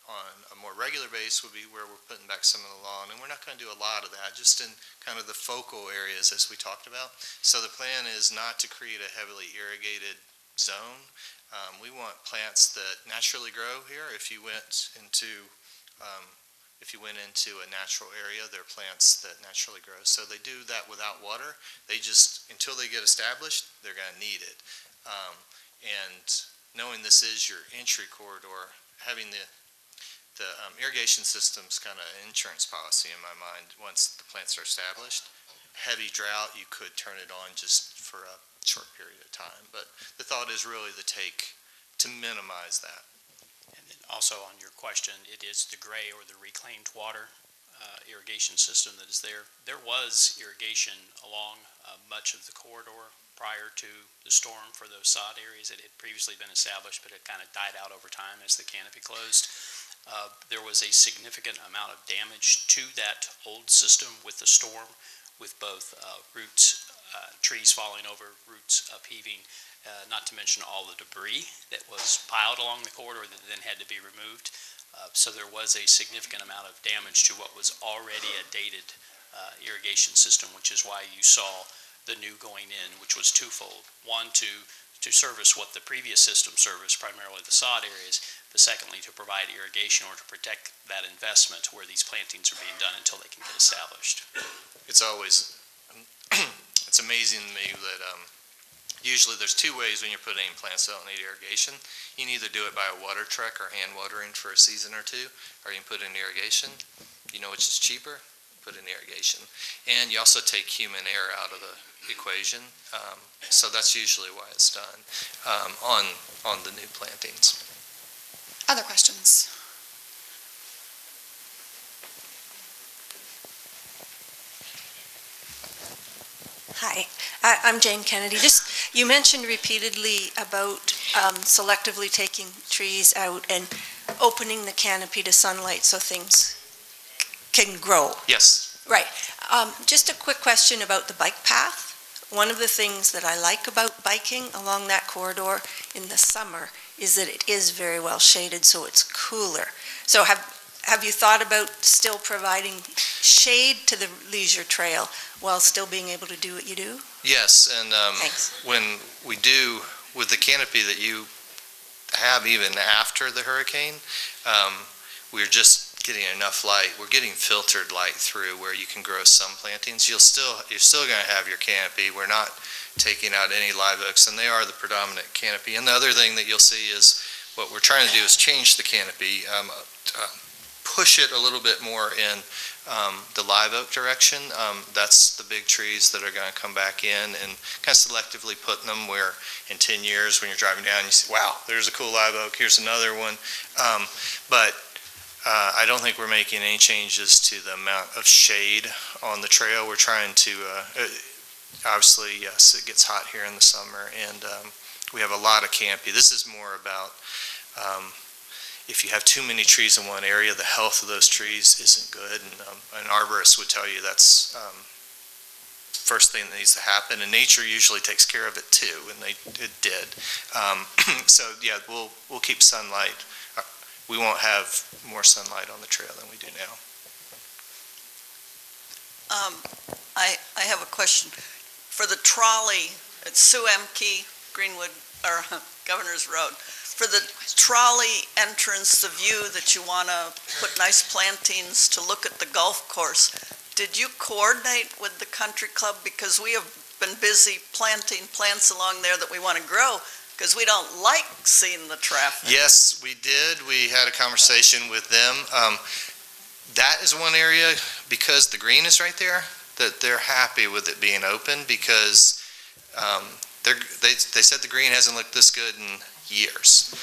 on a more regular basis would be where we're putting back some of the lawn, and we're not going to do a lot of that, just in kind of the focal areas as we talked about. So the plan is not to create a heavily irrigated zone. We want plants that naturally grow here. If you went into a natural area, they're plants that naturally grow. So they do that without water. They just, until they get established, they're going to need it. And knowing this is your entry corridor, having the irrigation system's kind of an insurance policy in my mind. Once the plants are established, heavy drought, you could turn it on just for a short period of time. But the thought is really to minimize that. And then also on your question, it is the gray or the reclaimed water irrigation system that is there. There was irrigation along much of the corridor prior to the storm for those sod areas that had previously been established, but it kind of died out over time as the canopy closed. There was a significant amount of damage to that old system with the storm, with both roots, trees falling over, roots upheaving, not to mention all the debris that was piled along the corridor that then had to be removed. So there was a significant amount of damage to what was already a dated irrigation system, which is why you saw the new going in, which was twofold. One, to service what the previous system serviced, primarily the sod areas, but secondly, to provide irrigation or to protect that investment where these plantings are being done until they can get established. It's always, it's amazing to me that usually there's 2 ways when you're putting in plants that don't need irrigation. You can either do it by a water truck or hand watering for a season or 2, or you can put in irrigation. You know which is cheaper? Put in irrigation. And you also take human error out of the equation. So that's usually why it's done on the new plantings. Other questions? Hi, I'm Jane Kennedy. You mentioned repeatedly about selectively taking trees out and opening the canopy to sunlight so things can grow. Yes. Right. Just a quick question about the bike path. One of the things that I like about biking along that corridor in the summer is that it is very well shaded, so it's cooler. So have you thought about still providing shade to the leisure trail while still being able to do what you do? Yes, and Thanks. when we do, with the canopy that you have even after the hurricane, we're just getting enough light. We're getting filtered light through where you can grow some plantings. You're still going to have your canopy. We're not taking out any live oaks, and they are the predominant canopy. And the other thing that you'll see is what we're trying to do is change the canopy, push it a little bit more in the live oak direction. That's the big trees that are going to come back in, and kind of selectively putting them where in 10 years when you're driving down, you see, wow, there's a cool live oak, here's another one. But I don't think we're making any changes to the amount of shade on the trail. We're trying to, obviously, yes, it gets hot here in the summer, and we have a lot of canopy. This is more about if you have too many trees in one area, the health of those trees isn't good, and an arborist would tell you that's first thing that needs to happen, and nature usually takes care of it too, and it did. So yeah, we'll keep sunlight. We won't have more sunlight on the trail than we do now. I have a question. For the trolley at Sue Emke, Greenwood, or Governor's Road, for the trolley entrance, the view that you want to put nice plantings to look at the golf course, did you coordinate with the country club? Because we have been busy planting plants along there that we want to grow, because we don't like seeing the traffic. Yes, we did. We had a conversation with them. That is one area, because the green is right there, that they're happy with it being open, because they said the green hasn't looked this good in years.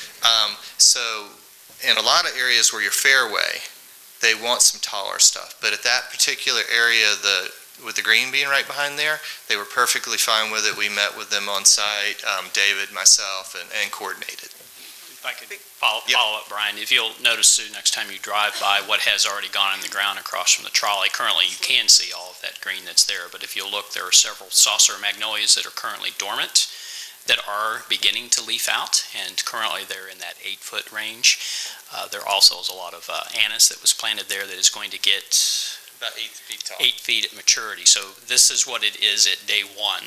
So in a lot of areas where you're fairway, they want some taller stuff. But at that particular area, with the green being right behind there, they were perfectly fine with it. We met with them on site, David, myself, and coordinated. If I could follow up, Brian, if you'll notice, Sue, next time you drive by what has already gone in the ground across from the trolley, currently you can see all of that green that's there, but if you'll look, there are several saucer magnolias that are currently dormant that are beginning to leaf out, and currently they're in that 8-foot range. There also is a lot of anise that was planted there that is going to get About 8 feet tall. 8 feet at maturity. So this is what it is at day one.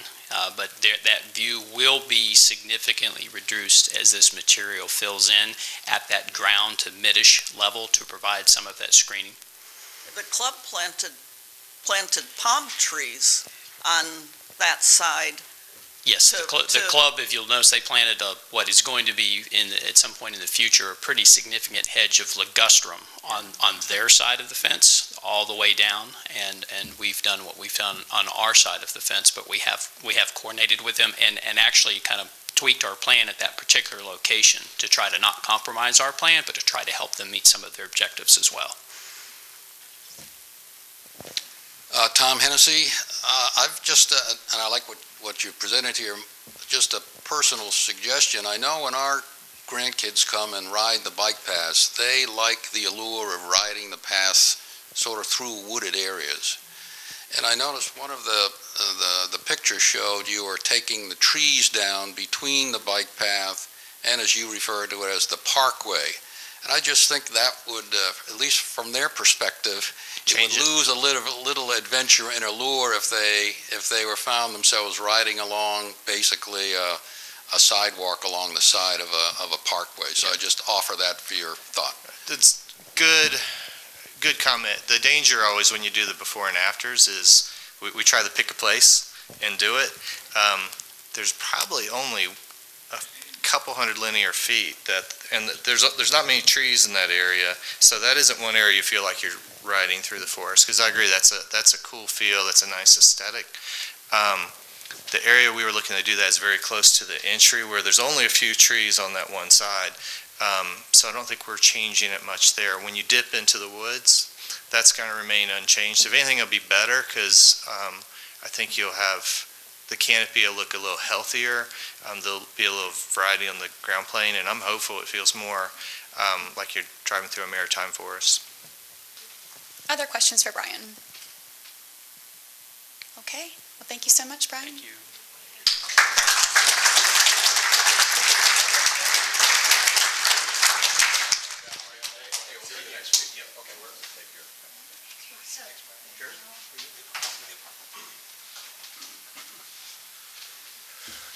But that view will be significantly reduced as this material fills in at that ground to mid-ish level to provide some of that screening. The club planted palm trees on that side. Yes, the club, if you'll notice, they planted what is going to be, at some point in the future, a pretty significant hedge of ligustrum on their side of the fence, all the way down, and we've done what we've done on our side of the fence, but we have coordinated with them and actually kind of tweaked our plan at that particular location to try to not compromise our plan, but to try to help them meet some of their objectives as well. Tom Hennessy, I've just, and I like what you presented here, just a personal suggestion. I know when our grandkids come and ride the bike paths, they like the allure of riding the paths sort of through wooded areas. And I noticed one of the pictures showed you were taking the trees down between the bike path and, as you referred to it, as the parkway. And I just think that would, at least from their perspective, it would lose a little adventure and allure if they were found themselves riding along basically a sidewalk along the side of a parkway. So I just offer that for your thought. It's good comment. The danger always when you do the before and afters is we try to pick a place and do it. There's probably only a couple hundred linear feet and there's not many trees in that area, so that isn't one area you feel like you're riding through the forest. Because I agree, that's a cool feel, that's a nice aesthetic. The area we were looking to do that is very close to the entry where there's only a few trees on that one side. So I don't think we're changing it much there. When you dip into the woods, that's going to remain unchanged. If anything, it'll be better because I think you'll have the canopy will look a little healthier. There'll be a little variety on the ground plane, and I'm hopeful it feels more like you're driving through a maritime forest. Other questions for Brian? Okay, well, thank you so much, Brian. Thank you.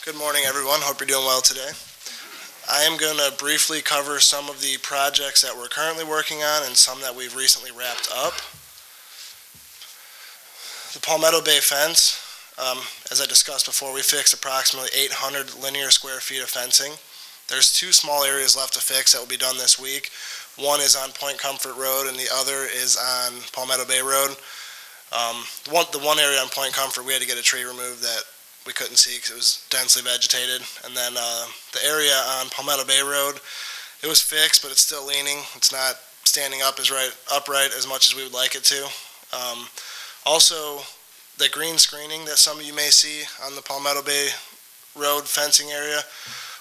Good morning, everyone. Hope you're doing well today. I am going to briefly cover some of the projects that we're currently working on and some that we've recently wrapped up. The Palmetto Bay Fence, as I discussed before, we fixed approximately 800 linear square feet of fencing. There's 2 small areas left to fix that will be done this week. One is on Point Comfort Road and the other is on Palmetto Bay Road. The one area on Point Comfort, we had to get a tree removed that we couldn't see because it was densely vegetated. And then the area on Palmetto Bay Road, it was fixed, but it's still leaning. It's not standing up upright as much as we would like it to. Also, the green screening that some of you may see on the Palmetto Bay Road fencing area,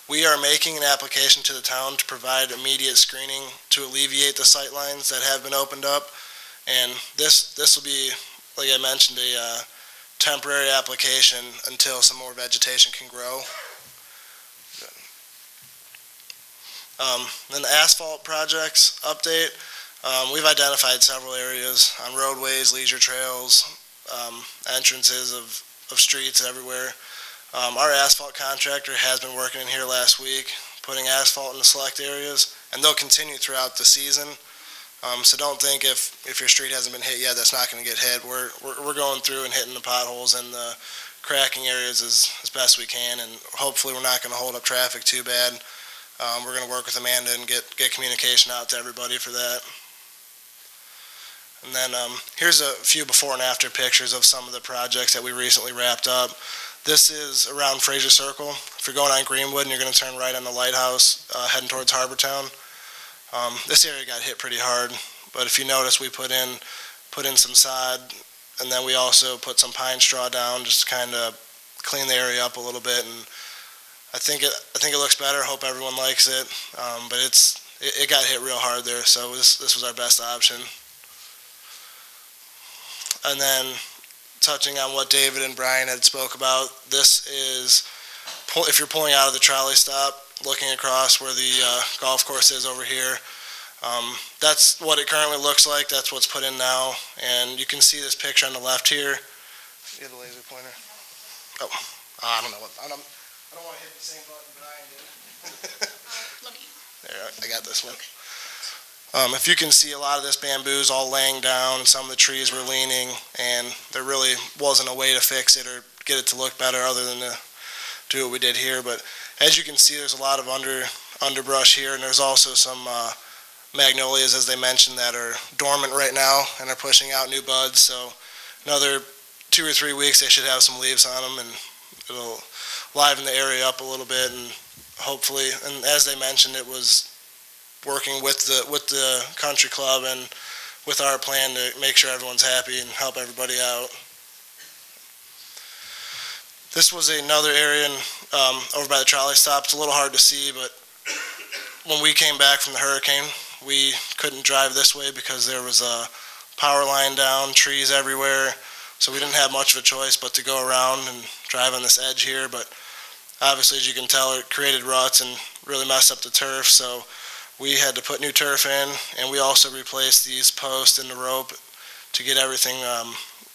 we are making an application to the town to provide immediate screening to alleviate the sight lines that have been opened up. And this will be, like I mentioned, a temporary application until some more vegetation can grow. Then the asphalt projects update. We've identified several areas on roadways, leisure trails, entrances of streets everywhere. Our asphalt contractor has been working in here last week, putting asphalt in the select areas, and they'll continue throughout the season. So don't think if your street hasn't been hit yet, that's not going to get hit. We're going through and hitting the potholes and the cracking areas as best we can, and hopefully we're not going to hold up traffic too bad. We're going to work with Amanda and get communication out to everybody for that. And then here's a few before and after pictures of some of the projects that we recently wrapped up. This is around Fraser Circle. If you're going on Greenwood and you're going to turn right on the lighthouse, heading towards Harbor Town. This area got hit pretty hard, but if you notice, we put in some sod, and then we also put some pine straw down just to kind of clean the area up a little bit. And I think it looks better. Hope everyone likes it, but it got hit real hard there, so this was our best option. And then touching on what David and Brian had spoke about, this is if you're pulling out of the trolley stop, looking across where the golf course is over here. That's what it currently looks like. That's what's put in now. And you can see this picture on the left here. You have a laser pointer? Oh, I don't know. I don't want to hit the same button Brian did. There, I got this one. If you can see, a lot of this bamboo is all laying down. Some of the trees were leaning, and there really wasn't a way to fix it or get it to look better other than to do what we did here. But as you can see, there's a lot of underbrush here, and there's also some magnolias, as they mentioned, that are dormant right now and are pushing out new buds. So another 2 or 3 weeks, they should have some leaves on them, and it'll liven the area up a little bit. And hopefully, and as they mentioned, it was working with the country club and with our plan to make sure everyone's happy and help everybody out. This was another area over by the trolley stop. It's a little hard to see, but when we came back from the hurricane, we couldn't drive this way because there was a power line down, trees everywhere, so we didn't have much of a choice but to go around and drive on this edge here. But obviously, as you can tell, it created ruts and really messed up the turf, so we had to put new turf in, and we also replaced these posts and the rope to get everything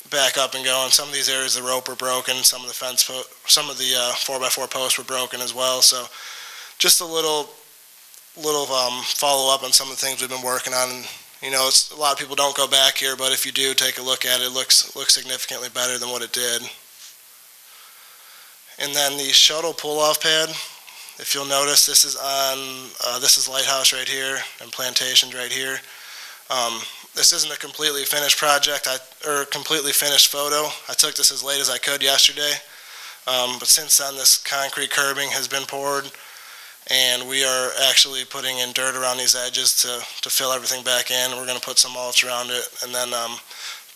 back up and going. Some of these areas the rope were broken, some of the 4x4 posts were broken as well. So just a little follow up on some of the things we've been working on. And, you know, a lot of people don't go back here, but if you do take a look at it, it looks significantly better than what it did. And then the shuttle pull-off pad. If you'll notice, this is Lighthouse right here and Plantations right here. This isn't a completely finished project or completely finished photo. I took this as late as I could yesterday, but since then this concrete curbing has been poured, and we are actually putting in dirt around these edges to fill everything back in. We're going to put some mulch around it, and then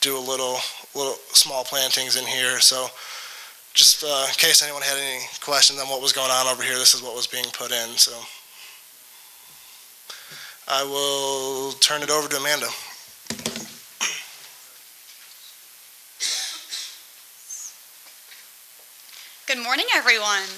do a little small plantings in here. So just in case anyone had any questions on what was going on over here, this is what was being put in. So I will turn it over to Amanda. Good morning, everyone.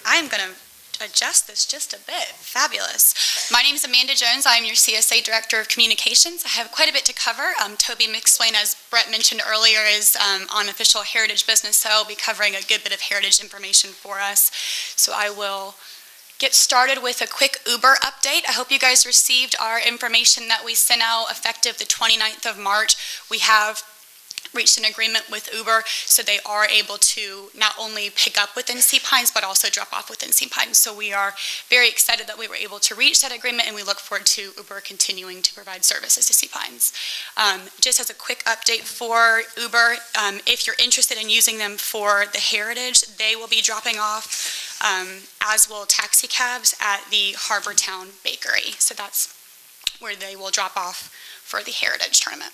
I'm going to adjust this just a bit. Fabulous. My name is Amanda Jones. I'm your CSA Director of Communications. I have quite a bit to cover. Toby McSwain, as Brett mentioned earlier, is on official heritage business, so I'll be covering a good bit of heritage information for us. So I will get started with a quick Uber update. I hope you guys received our information that we sent out effective the 29th of March. We have reached an agreement with Uber, so they are able to not only pick up within Sea Pines, but also drop off within Sea Pines. So we are very excited that we were able to reach that agreement, and we look forward to Uber continuing to provide services to Sea Pines. Just as a quick update for Uber, if you're interested in using them for the heritage, they will be dropping off, as will taxi cabs at the Harbortown Bakery. So that's where they will drop off for the heritage tournament.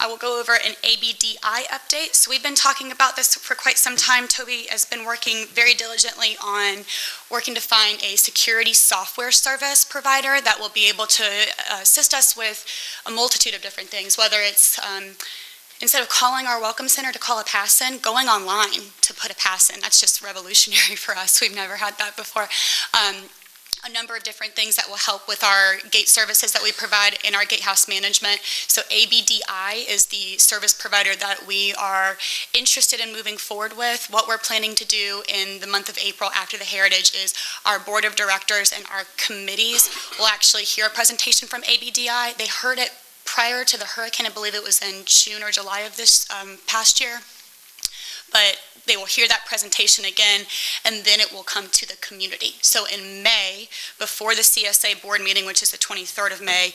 I will go over an ABDI update. So we've been talking about this for quite some time. Toby has been working very diligently on working to find a security software service provider that will be able to assist us with a multitude of different things, whether it's instead of calling our welcome center to call a pass in, going online to put a pass in. That's just revolutionary for us. We've never had that before. A number of different things that will help with our gate services that we provide in our gatehouse management. So ABDI is the service provider that we are interested in moving forward with. What we're planning to do in the month of April after the Heritage is our board of directors and our committees will actually hear a presentation from ABDI. They heard it prior to the hurricane. I believe it was in June or July of this past year. But they will hear that presentation again, and then it will come to the community. So in May, before the CSA board meeting, which is the 23rd of May,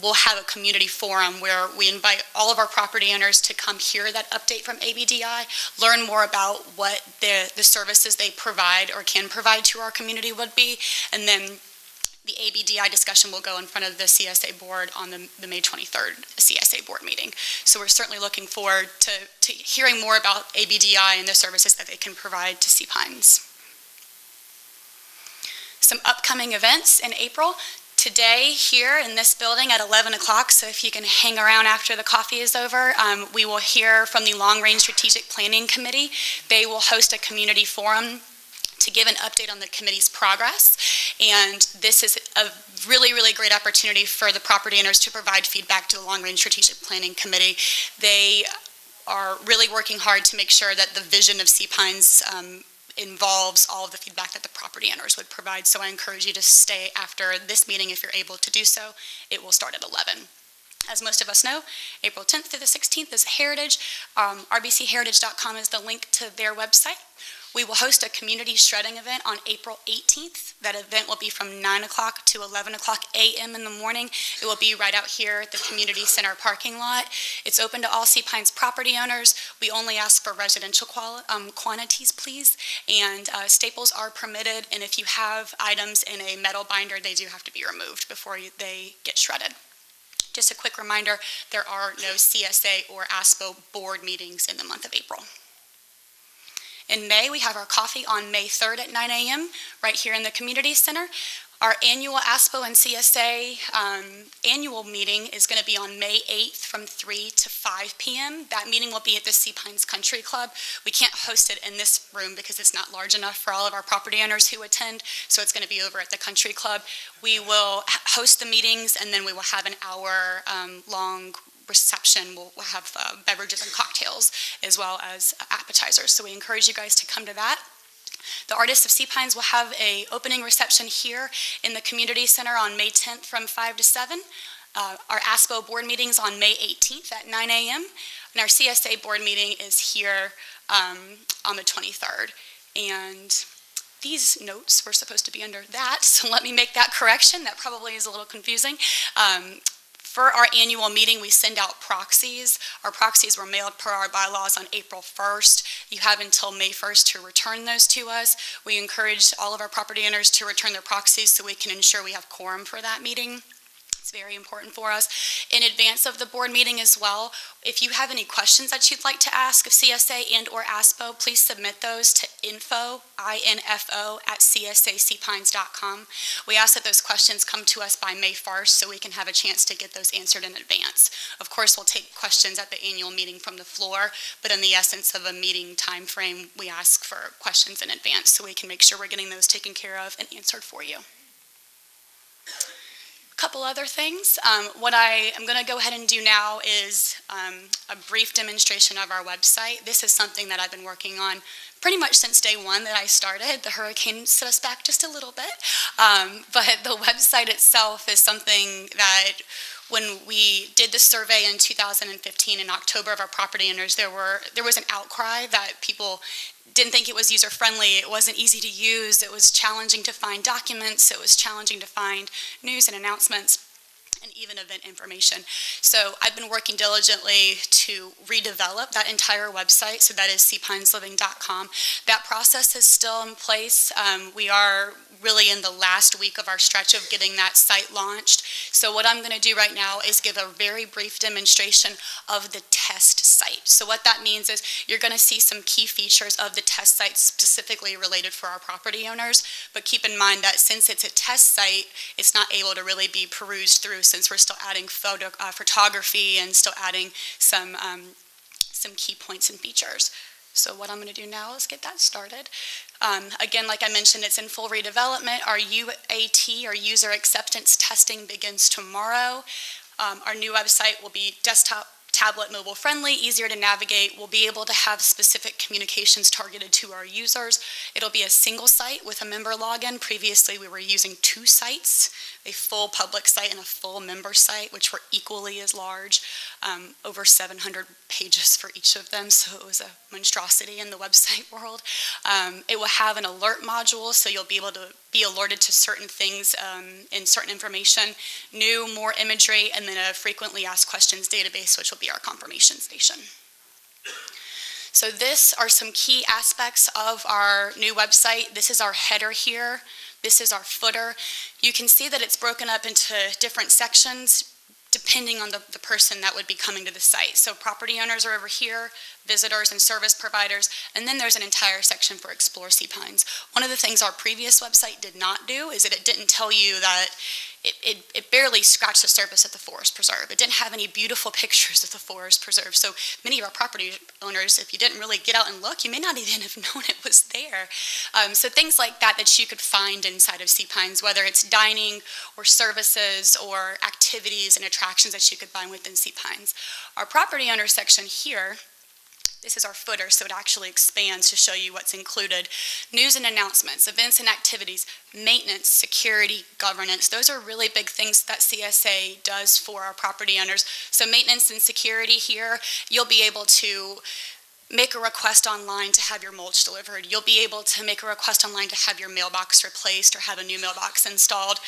we'll have a community forum where we invite all of our property owners to come hear that update from ABDI, learn more about what the services they provide or can provide to our community would be, and then the ABDI discussion will go in front of the CSA board on the May 23rd CSA board meeting. So we're certainly looking forward to hearing more about ABDI and the services that they can provide to Sea Pines. Some upcoming events in April. Today here in this building at 11 o'clock, so if you can hang around after the coffee is over, we will hear from the Long Range Strategic Planning Committee. They will host a community forum to give an update on the committee's progress, and this is a really, really great opportunity for the property owners to provide feedback to the Long Range Strategic Planning Committee. They are really working hard to make sure that the vision of Sea Pines involves all of the feedback that the property owners would provide, so I encourage you to stay after this meeting if you're able to do so. It will start at 11. As most of us know, April 10th through the 16th is Heritage. RBCHeritage.com is the link to their website. We will host a community shredding event on April 18th. That event will be from 9 o'clock to 11 o'clock a.m. in the morning. It will be right out here at the community center parking lot. It's open to all Sea Pines property owners. We only ask for residential quantities, please. And staples are permitted, and if you have items in a metal binder, they do have to be removed before they get shredded. Just a quick reminder, there are no CSA or ASPO board meetings in the month of April. In May, we have our coffee on May 3rd at 9 a.m. right here in the community center. Our annual ASPO and CSA annual meeting is going to be on May 8th from 3 to 5 p.m. That meeting will be at the Sea Pines Country Club. We can't host it in this room because it's not large enough for all of our property owners who attend, so it's going to be over at the Country Club. We will host the meetings, and then we will have an hour-long reception. We'll have beverages and cocktails as well as appetizers, so we encourage you guys to come to that. The Artists of Sea Pines will have an opening reception here in the community center on May 10th from 5 to 7. Our ASPO board meetings on May 18th at 9 a.m. And our CSA board meeting is here on the 23rd. And these notes were supposed to be under that, so let me make that correction. That probably is a little confusing. For our annual meeting, we send out proxies. Our proxies were mailed per our bylaws on April 1st. You have until May 1st to return those to us. We encourage all of our property owners to return their proxies so we can ensure we have quorum for that meeting. It's very important for us. In advance of the board meeting as well, if you have any questions that you'd like to ask of CSA and or ASPO, please submit those to info@csacpines.com. We ask that those questions come to us by May 1st so we can have a chance to get those answered in advance. Of course, we'll take questions at the annual meeting from the floor, but in the essence of a meeting time frame, we ask for questions in advance so we can make sure we're getting those taken care of and answered for you. Couple other things. What I am going to go ahead and do now is a brief demonstration of our website. This is something that I've been working on pretty much since day one that I started. The hurricane set us back just a little bit, but the website itself is something that when we did the survey in 2015 in October of our property owners, there was an outcry that people didn't think it was user-friendly. It wasn't easy to use. It was challenging to find documents. It was challenging to find news and announcements and even event information. So I've been working diligently to redevelop that entire website, so that is cpinesliving.com. That process is still in place. We are really in the last week of our stretch of getting that site launched. So what I'm going to do right now is give a very brief demonstration of the test site. So what that means is you're going to see some key features of the test site specifically related for our property owners, but keep in mind that since it's a test site, it's not able to really be perused through since we're still adding photography and still adding some key points and features. So what I'm going to do now is get that started. Again, like I mentioned, it's in full redevelopment. Our UAT, or user acceptance testing, begins tomorrow. Our new website will be desktop, tablet, mobile friendly, easier to navigate. We'll be able to have specific communications targeted to our users. It'll be a single site with a member login. Previously, we were using 2 sites, a full public site and a full member site, which were equally as large, over 700 pages for each of them, so it was a monstrosity in the website world. It will have an alert module, so you'll be able to be alerted to certain things and certain information, new, more imagery, and then a frequently asked questions database, which will be our confirmation station. So this are some key aspects of our new website. This is our header here. This is our footer. You can see that it's broken up into different sections depending on the person that would be coming to the site. So property owners are over here, visitors and service providers, and then there's an entire section for Explore Sea Pines. One of the things our previous website did not do is that it didn't tell you that it barely scratched the surface of the forest preserve. It didn't have any beautiful pictures of the forest preserve. So many of our property owners, if you didn't really get out and look, you may not even have known it was there. So things like that you could find inside of Sea Pines, whether it's dining or services or activities and attractions that you could find within Sea Pines. Our property owner section here, this is our footer, so it actually expands to show you what's included. News and announcements, events and activities, maintenance, security, governance. Those are really big things that CSA does for our property owners. So maintenance and security here, you'll be able to make a request online to have your mulch delivered. You'll be able to make a request online to have your mailbox replaced or have a new mailbox installed.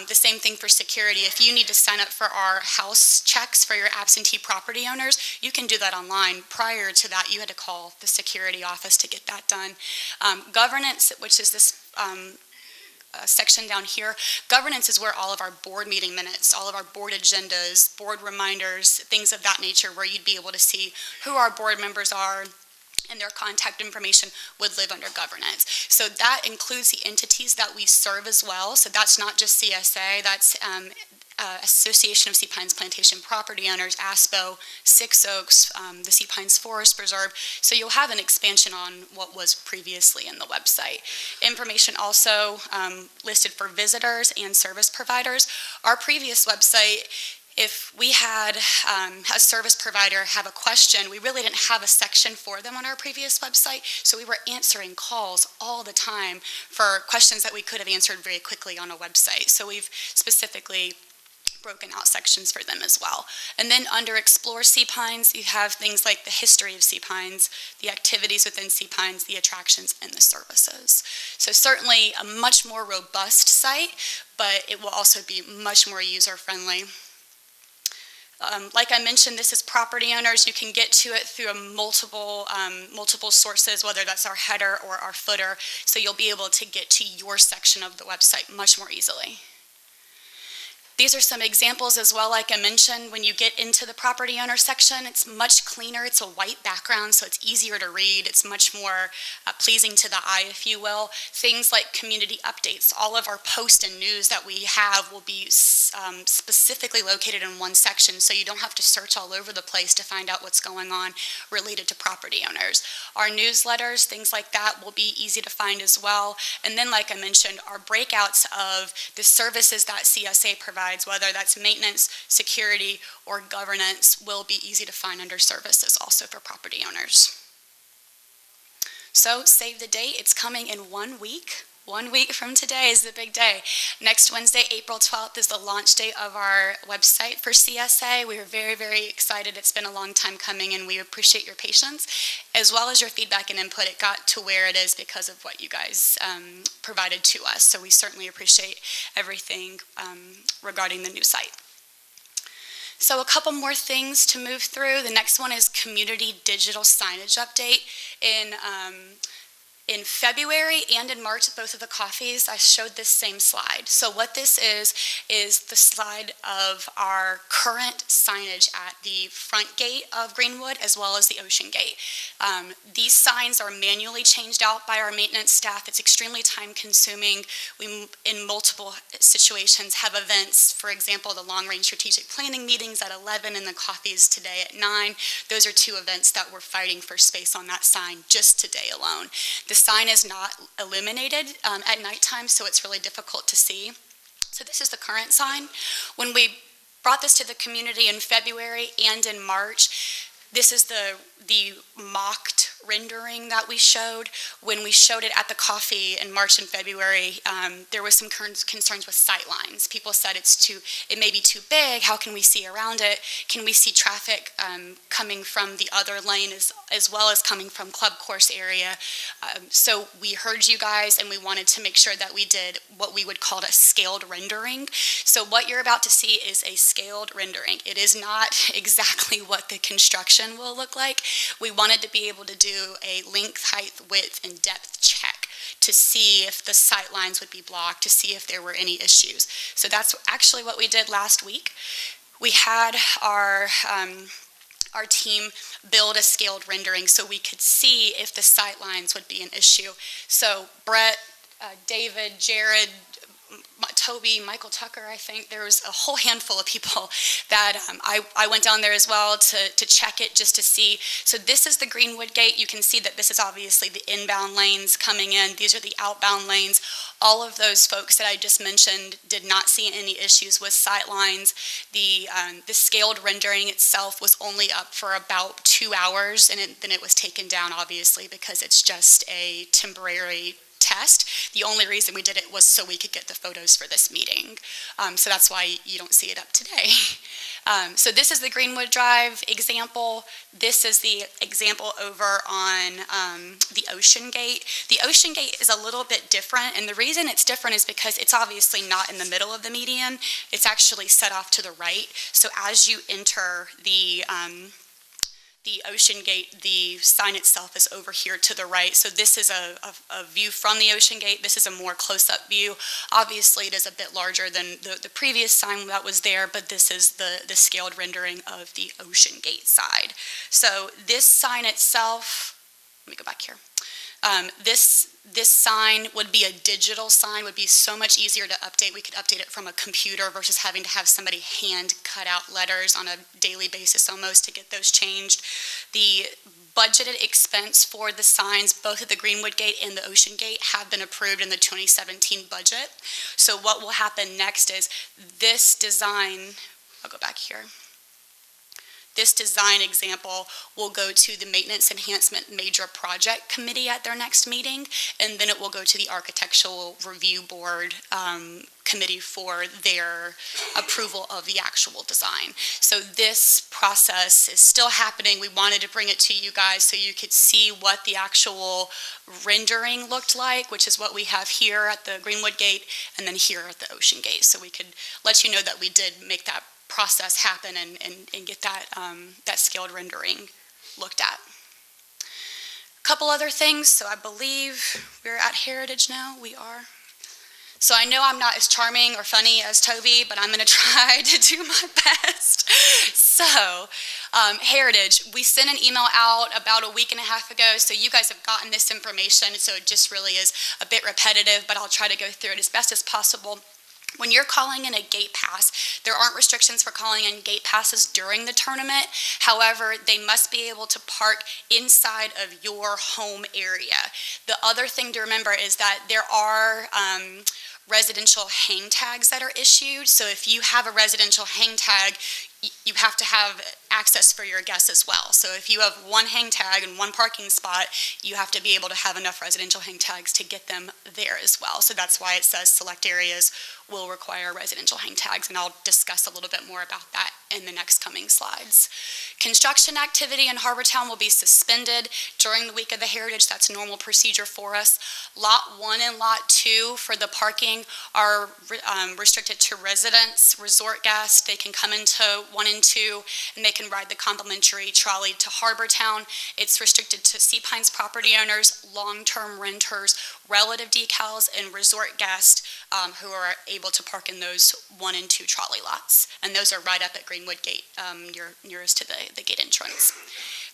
The same thing for security. If you need to sign up for our house checks for your absentee property owners, you can do that online. Prior to that, you had to call the security office to get that done. Governance, which is this section down here. Governance is where all of our board meeting minutes, all of our board agendas, board reminders, things of that nature, where you'd be able to see who our board members are and their contact information would live under governance. So that includes the entities that we serve as well. So that's not just CSA, that's Association of Sea Pines Plantation Property Owners, ASPO, Six Oaks, the Sea Pines Forest Preserve. So you'll have an expansion on what was previously in the website. Information also listed for visitors and service providers. Our previous website, if we had a service provider have a question, we really didn't have a section for them on our previous website, so we were answering calls all the time for questions that we could have answered very quickly on a website. So we've specifically broken out sections for them as well. And then under Explore Sea Pines, you have things like the history of Sea Pines, the activities within Sea Pines, the attractions, and the services. So certainly a much more robust site, but it will also be much more user-friendly. Like I mentioned, this is property owners. You can get to it through multiple sources, whether that's our header or our footer, so you'll be able to get to your section of the website much more easily. These are some examples as well. Like I mentioned, when you get into the property owner section, it's much cleaner. It's a white background, so it's easier to read. It's much more pleasing to the eye, if you will. Things like community updates. All of our posts and news that we have will be specifically located in one section, so you don't have to search all over the place to find out what's going on related to property owners. Our newsletters, things like that, will be easy to find as well. And then, like I mentioned, our breakouts of the services that CSA provides, whether that's maintenance, security, or governance, will be easy to find under services also for property owners. So save the date. It's coming in 1 week. 1 week from today is the big day. Next Wednesday, April 12th, is the launch date of our website for CSA. We are very, very excited. It's been a long time coming, and we appreciate your patience, as well as your feedback and input. It got to where it is because of what you guys provided to us. So we certainly appreciate everything regarding the new site. So a couple more things to move through. The next one is community digital signage update. In February and in March at both of the coffees, I showed this same slide. So what this is the slide of our current signage at the front gate of Greenwood as well as the Ocean Gate. These signs are manually changed out by our maintenance staff. It's extremely time consuming. We, in multiple situations, have events, for example, the long-range strategic planning meetings at 11 and the coffees today at 9. Those are two events that we're fighting for space on that sign just today alone. The sign is not illuminated at nighttime, so it's really difficult to see. So this is the current sign. When we brought this to the community in February and in March, this is the mocked rendering that we showed. When we showed it at the coffee in March and February, there was some concerns with sight lines. People said it may be too big. How can we see around it? Can we see traffic coming from the other lane as well as coming from Club Course area? So we heard you guys, and we wanted to make sure that we did what we would call a scaled rendering. So what you're about to see is a scaled rendering. It is not exactly what the construction will look like. We wanted to be able to do a length, height, width, and depth check to see if the sight lines would be blocked, to see if there were any issues. So that's actually what we did last week. We had our team build a scaled rendering so we could see if the sight lines would be an issue. So Brett, David, Jared, Toby, Michael Tucker, I think there was a whole handful of people that I went down there as well to check it just to see. So this is the Greenwood Gate. You can see that this is obviously the inbound lanes coming in. These are the outbound lanes. All of those folks that I just mentioned did not see any issues with sight lines. The scaled rendering itself was only up for about 2 hours, and then it was taken down, obviously, because it's just a temporary test. The only reason we did it was so we could get the photos for this meeting. So that's why you don't see it up today. So this is the Greenwood Drive example. This is the example over on the Ocean Gate. The Ocean Gate is a little bit different, and the reason it's different is because it's obviously not in the middle of the median. It's actually set off to the right. So as you enter the Ocean Gate, the sign itself is over here to the right. So this is a view from the Ocean Gate. This is a more close-up view. Obviously, it is a bit larger than the previous sign that was there, but this is the scaled rendering of the Ocean Gate side. So this sign itself, let me go back here. This sign would be a digital sign, would be so much easier to update. We could update it from a computer versus having to have somebody hand cut out letters on a daily basis almost to get those changed. The budgeted expense for the signs, both at the Greenwood Gate and the Ocean Gate, have been approved in the 2017 budget. So what will happen next is this design, I'll go back here. This design example will go to the Maintenance Enhancement Major Project Committee at their next meeting, and then it will go to the Architectural Review Board Committee for their approval of the actual design. So this process is still happening. We wanted to bring it to you guys so you could see what the actual rendering looked like, which is what we have here at the Greenwood Gate and then here at the Ocean Gate. So we could let you know that we did make that process happen and get that that scaled rendering looked at. A couple other things. So I believe we're at Heritage now. We are. So I know I'm not as charming or funny as Toby, but I'm going to try to do my best. So, Heritage, we sent an email out about a week and a half ago, so you guys have gotten this information, so it just really is a bit repetitive, but I'll try to go through it as best as possible. When you're calling in a gate pass, there aren't restrictions for calling in gate passes during the tournament. However, they must be able to park inside of your home area. The other thing to remember is that there are residential hang tags that are issued. So if you have a residential hang tag, you have to have access for your guests as well. So if you have one hang tag and one parking spot, you have to be able to have enough residential hang tags to get them there as well. So that's why it says select areas will require residential hang tags, and I'll discuss a little bit more about that in the next coming slides. Construction activity in Harbortown will be suspended during the week of the Heritage. That's a normal procedure for us. Lot 1 and Lot 2 for the parking are restricted to residents, resort guests. They can come into 1 and 2, and they can ride the complimentary trolley to Harbortown. It's restricted to Sea Pines property owners, long-term renters, relative decals, and resort guests who are able to park in those 1 and 2 trolley lots. And those are right up at Greenwood Gate, nearest to the gate entrance.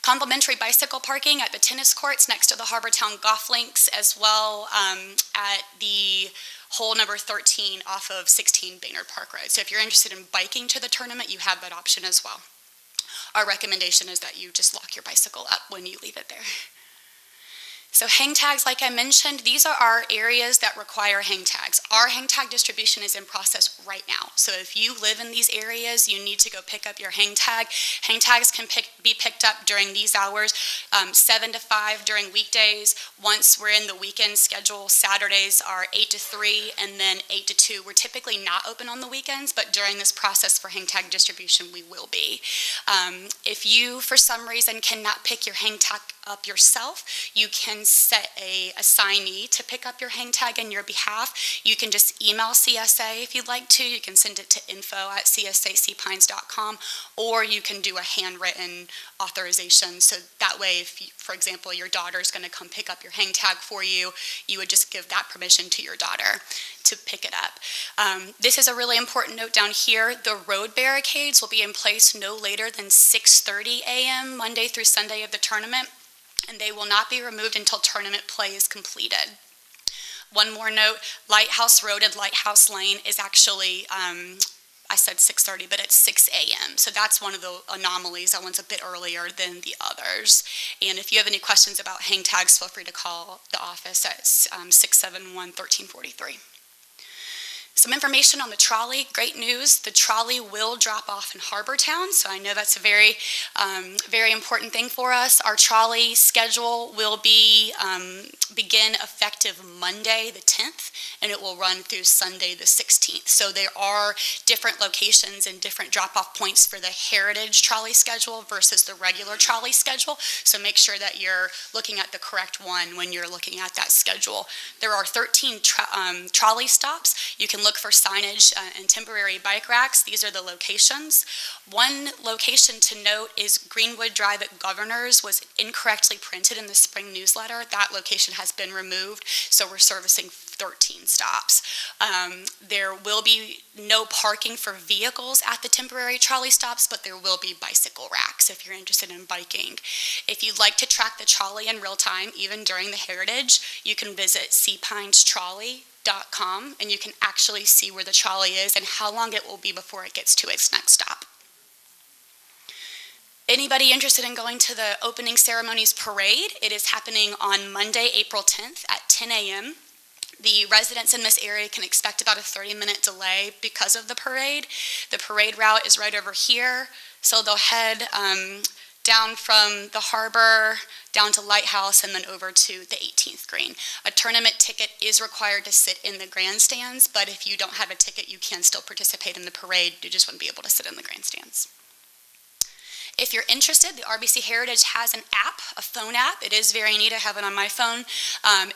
Complimentary bicycle parking at the tennis courts next to the Harbortown golf links, as well at the hole number 13 off of 16 Baynard Park Road. So if you're interested in biking to the tournament, you have that option as well. Our recommendation is that you just lock your bicycle up when you leave it there. So hang tags, like I mentioned, these are our areas that require hang tags. Our hang tag distribution is in process right now. So if you live in these areas, you need to go pick up your hang tag. Hang tags can be picked up during these hours, 7 to 5 during weekdays. Once we're in the weekend schedule, Saturdays are 8 to 3 and then 8 to 2. We're typically not open on the weekends, but during this process for hang tag distribution, we will be. If you, for some reason, cannot pick your hang tag up yourself, you can set a assignee to pick up your hang tag on your behalf. You can just email CSA if you'd like to. You can send it to info@csaseapines.com, or you can do a handwritten authorization. So that way, if, for example, your daughter's going to come pick up your hang tag for you, you would just give that permission to your daughter to pick it up. This is a really important note down here. The road barricades will be in place no later than 6:30 a.m. Monday through Sunday of the tournament, and they will not be removed until tournament play is completed. One more note, Lighthouse Road and Lighthouse Lane is actually, I said 6:30, but it's 6 a.m. So that's one of the anomalies. That one's a bit earlier than the others. And if you have any questions about hang tags, feel free to call the office at 671-1343. Some information on the trolley. Great news, the trolley will drop off in Harbortown, so I know that's a very, very important thing for us. Our trolley schedule will begin effective Monday the 10th, and it will run through Sunday the 16th. So there are different locations and different drop-off points for the Heritage trolley schedule versus the regular trolley schedule, so make sure that you're looking at the correct one when you're looking at that schedule. There are 13 trolley stops. You can look for signage and temporary bike racks. These are the locations. One location to note is Greenwood Drive at Governor's was incorrectly printed in the spring newsletter. That location has been removed, so we're servicing 13 stops. There will be no parking for vehicles at the temporary trolley stops, but there will be bicycle racks if you're interested in biking. If you'd like to track the trolley in real time, even during the Heritage, you can visit seapinestrolley.com, and you can actually see where the trolley is and how long it will be before it gets to its next stop. Anybody interested in going to the opening ceremonies parade? It is happening on Monday, April 10th at 10 a.m. The residents in this area can expect about a 30-minute delay because of the parade. The parade route is right over here, so they'll head down from the harbor, down to Lighthouse, and then over to the 18th green. A tournament ticket is required to sit in the grandstands, but if you don't have a ticket, you can still participate in the parade. You just wouldn't be able to sit in the grandstands. If you're interested, the RBC Heritage has an app, a phone app. It is very neat. I have it on my phone.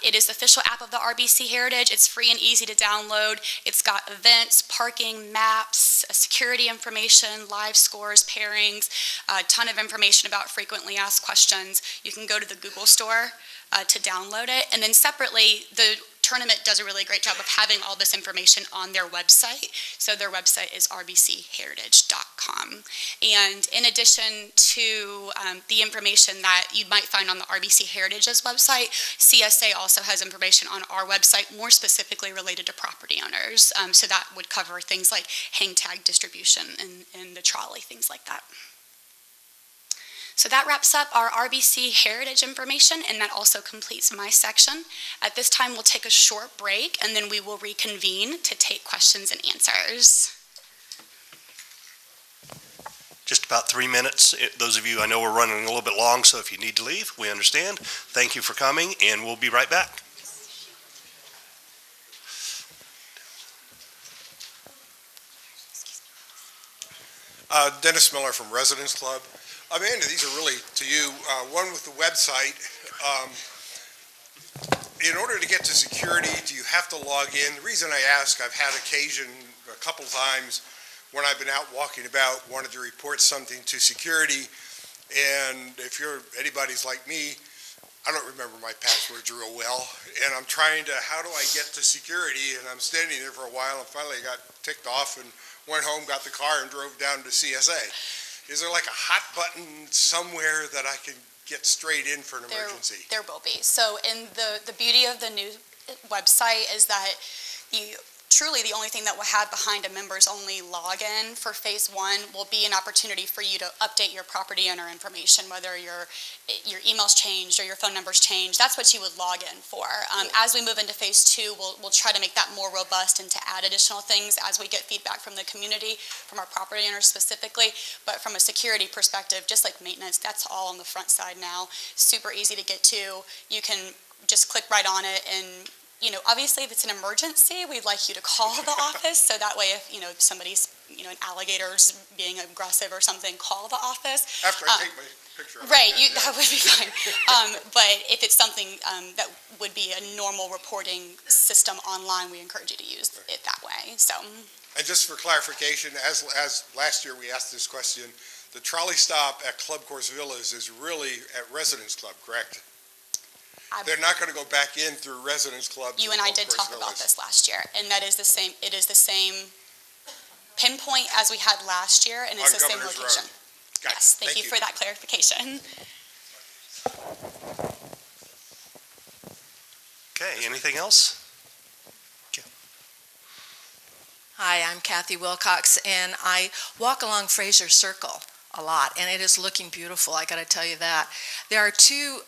It is the official app of the RBC Heritage. It's free and easy to download. It's got events, parking, maps, security information, live scores, pairings, a ton of information about frequently asked questions. You can go to the Google store to download it. And then separately, the tournament does a really great job of having all this information on their website. So their website is rbcheritage.com. And in addition to the information that you might find on the RBC Heritage's website, CSA also has information on our website more specifically related to property owners. So that would cover things like hang tag distribution and the trolley, things like that. So that wraps up our RBC Heritage information, and that also completes my section. At this time, we'll take a short break, and then we will reconvene to take questions and answers. Just about 3 minutes. Those of you, I know we're running a little bit long, so if you need to leave, we understand. Thank you for coming, and we'll be right back. Dennis Miller from Residents Club. Amanda, these are really to you. One with the website. In order to get to security, do you have to log in? The reason I ask, I've had occasion a couple times when I've been out walking about, wanted to report something to security, and if anybody's like me, I don't remember my passwords real well, and I'm trying to, how do I get to security? And I'm standing there for a while, and finally I got ticked off and went home, got the car, and drove down to CSA. Is there like a hot button somewhere that I can get straight in for an emergency? There will be. So in the beauty of the new website is that truly the only thing that we'll have behind a members only login for phase 1 will be an opportunity for you to update your property owner information, whether your email's changed or your phone number's changed. That's what you would log in for. As we move into phase 2, we'll try to make that more robust and to add additional things as we get feedback from the community, from our property owners specifically. But from a security perspective, just like maintenance, that's all on the front side now. Super easy to get to. You can just click right on it, and obviously if it's an emergency, we'd like you to call the office, so that way if somebody's, an alligator's being aggressive or something, call the office. After I take my picture of it. Right, that would be fine. But if it's something that would be a normal reporting system online, we encourage you to use it that way, so. And just for clarification, as last year we asked this question, the trolley stop at Club Course Villas is really at Residents Club, correct? They're not going to go back in through Residents Club. You and I did talk about this last year, and that is the same. It is the same pinpoint as we had last year, and it's the same location. Yes, thank you for that clarification. Okay, anything else? Hi, I'm Kathy Wilcox, and I walk along Fraser Circle a lot, and it is looking beautiful, I got to tell you that. There are two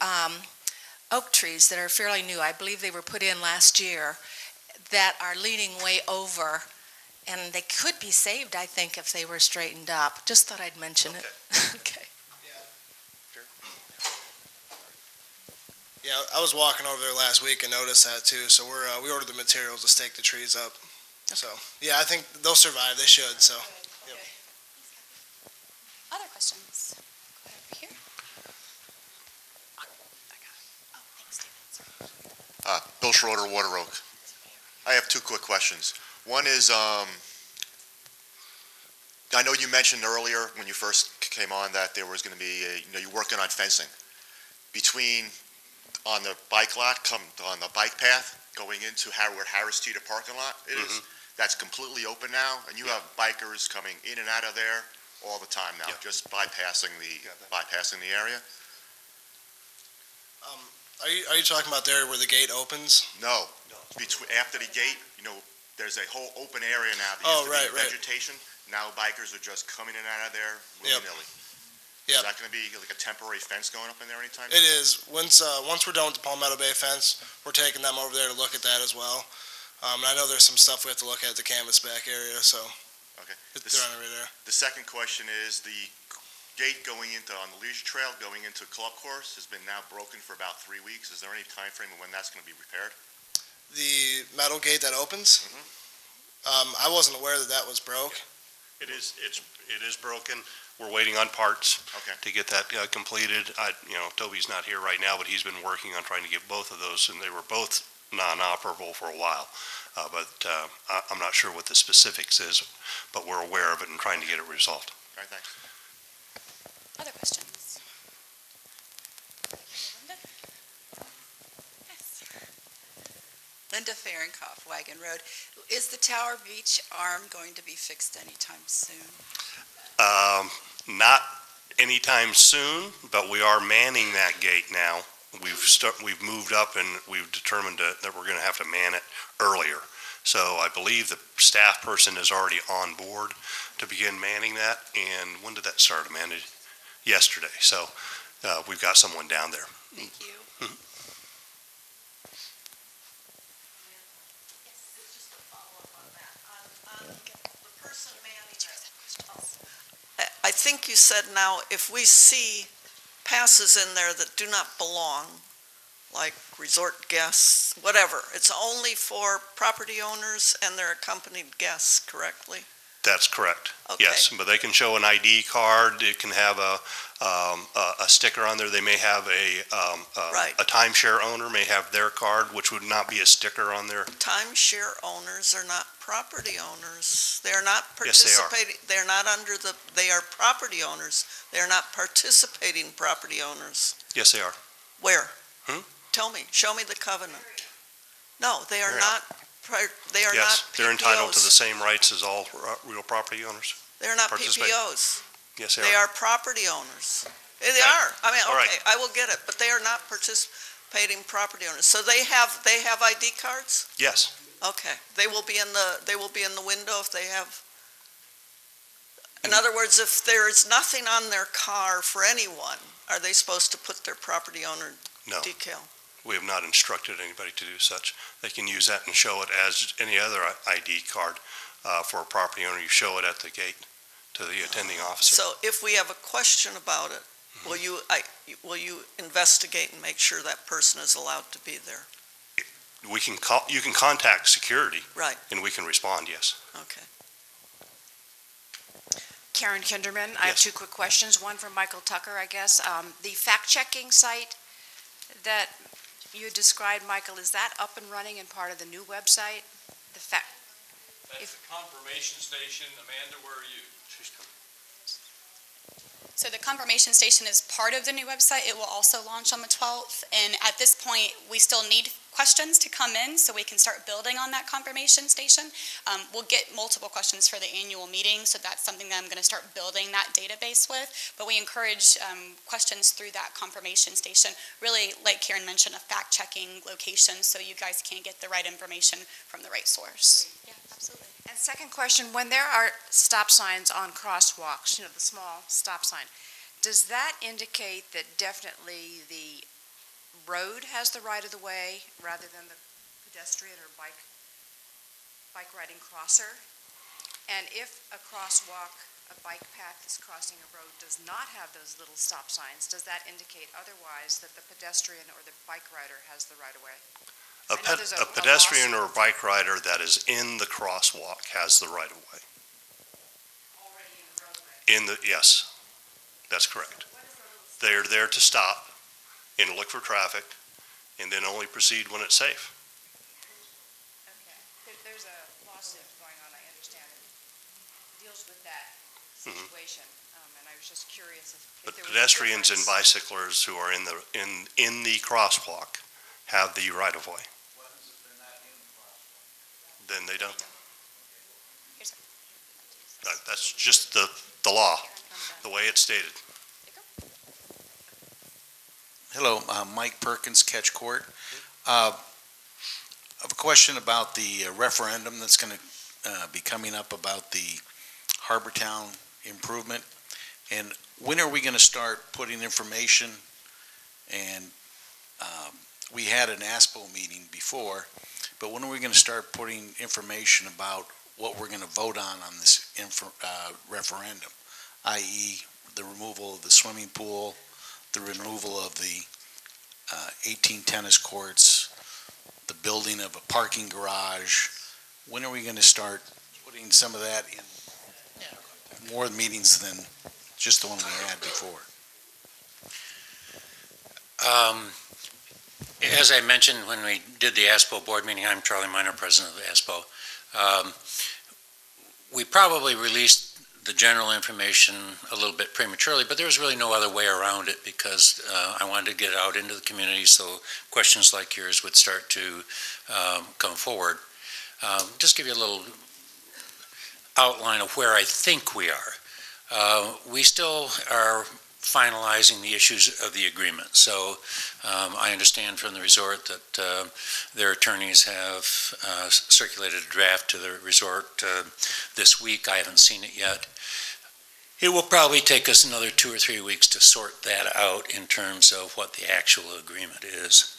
oak trees that are fairly new. I believe they were put in last year, that are leaning way over, and they could be saved, I think, if they were straightened up. Just thought I'd mention it. Okay. Yeah, I was walking over there last week and noticed that too, so we ordered the materials to stake the trees up. So, yeah, I think they'll survive, they should, so. Yep. Other questions? Go ahead over here. Bill Schroeder, Water Oak. I have two quick questions. One is, I know you mentioned earlier when you first came on that there was going to be, you're working on fencing between, on the bike lot, on the bike path going into where Harris Teeter parking lot is. That's completely open now, and you have bikers coming in and out of there all the time now, just bypassing the area. Are you talking about there where the gate opens? No. After the gate, there's a whole open area now. Right. Vegetation. Now bikers are just coming in and out of there willy-nilly. Is that going to be like a temporary fence going up in there anytime? It is. Once we're done with the Palmetto Bay Fence, we're taking them over there to look at that as well. And I know there's some stuff we have to look at the canvas back area, so okay. They're on right there. The second question is the gate going on the leisure trail going into Club Course has been now broken for about 3 weeks. Is there any time frame of when that's going to be repaired? The metal gate that opens? I wasn't aware that was broke. It is broken. We're waiting on parts to get that completed. Toby's not here right now, but he's been working on trying to get both of those, and they were both non-operable for a while. But I'm not sure what the specifics is, but we're aware of it and trying to get it resolved. All right, thanks. Other questions? Yes. Linda Fahrenkopf, Wagon Road. Is the Tower Beach arm going to be fixed anytime soon? Not anytime soon, but we are manning that gate now. We've moved up and we've determined that we're going to have to man it earlier. So I believe the staff person is already on board to begin manning that. And when did that start, Amanda? Yesterday. So we've got someone down there. Thank you. I think you said now, if we see passes in there that do not belong, like resort guests, whatever, it's only for property owners and their accompanied guests, correctly? That's correct. Okay. Yes, but they can show an ID card. It can have a sticker on there. They may have Right. a timeshare owner may have their card, which would not be a sticker on there. Timeshare owners are not property owners. They are not Yes, they are. participating, they're not under the, they are property owners. They are not participating property owners. Yes, they are. Where? Hmm? Tell me, show me the covenant. No, they are They're not, they are not Yes, they're entitled to the PPOs. same rights as all real property owners. They're not participate. PPOs. Yes, they They are. are property owners. They Okay. are. I mean, All right. okay, I will get it, but they are not participating property owners. So they have ID cards? Yes, Okay, they will be in the window if they have, in other words, if there is nothing on their car for anyone, are they supposed to put their property owner no. decal? We have not instructed anybody to do such. They can use that and show it as any other ID card for a property owner. You show it at the gate to the attending officer. So if we have a question about it, will you investigate and make sure that person is allowed to be there? We can call, you can contact security Right, and we can respond, yes. okay. Karen Kinderman, I have Yes. two quick questions. One for Michael Tucker, I guess. The fact-checking site that you described, Michael, is that up and running and part of the new website? The fact, That's the confirmation station. Amanda, where are you? So the confirmation station is part of the new website. It will also launch on the 12th. And at this point, we still need questions to come in so we can start building on that confirmation station. We'll get multiple questions for the annual meeting, so that's something that I'm going to start building that database with. But we encourage questions through that confirmation station. Really, like Karen mentioned, a fact-checking location so you guys can get the right information from the right source. Yeah, absolutely. and second question, when there are stop signs on crosswalks, the small stop sign, does that indicate that definitely the road has the right of the way rather than the pedestrian or bike riding crosser? And if a crosswalk, a bike path that's crossing a road does not have those little stop signs, does that indicate otherwise that the pedestrian or the bike rider has the right of way? A pedestrian or a bike rider that is in the crosswalk has the right of way. Already in the roadway? Yes, that's correct. They're there to stop and look for traffic and then only proceed when it's safe. Okay. There's a lawsuit going on, I understand, it deals with that situation. And I was just curious if But there was a pedestrians and difference. bicyclers who are in the crosswalk have the right of way. Then they don't. That's just the law, the way it's stated. Hello, Mike Perkins, Catch Court. I have a question about the referendum that's going to be coming up about the Harbor Town improvement. And when are we going to start putting information? And we had an ASPO meeting before, but when are we going to start putting information about what we're going to vote on this referendum, i.e. the removal of the swimming pool, the removal of the 18 tennis courts, the building of a parking garage? When are we going to start putting some of that in more meetings than just the one we had before? As I mentioned when we did the ASPO board meeting, I'm Charlie Miner, president of ASPO. We probably released the general information a little bit prematurely, but there was really no other way around it because I wanted to get it out into the community so questions like yours would start to come forward. Just give you a little outline of where I think we are. We still are finalizing the issues of the agreement. So I understand from the resort that their attorneys have circulated a draft to the resort this week. I haven't seen it yet. It will probably take us another 2 or 3 weeks to sort that out in terms of what the actual agreement is.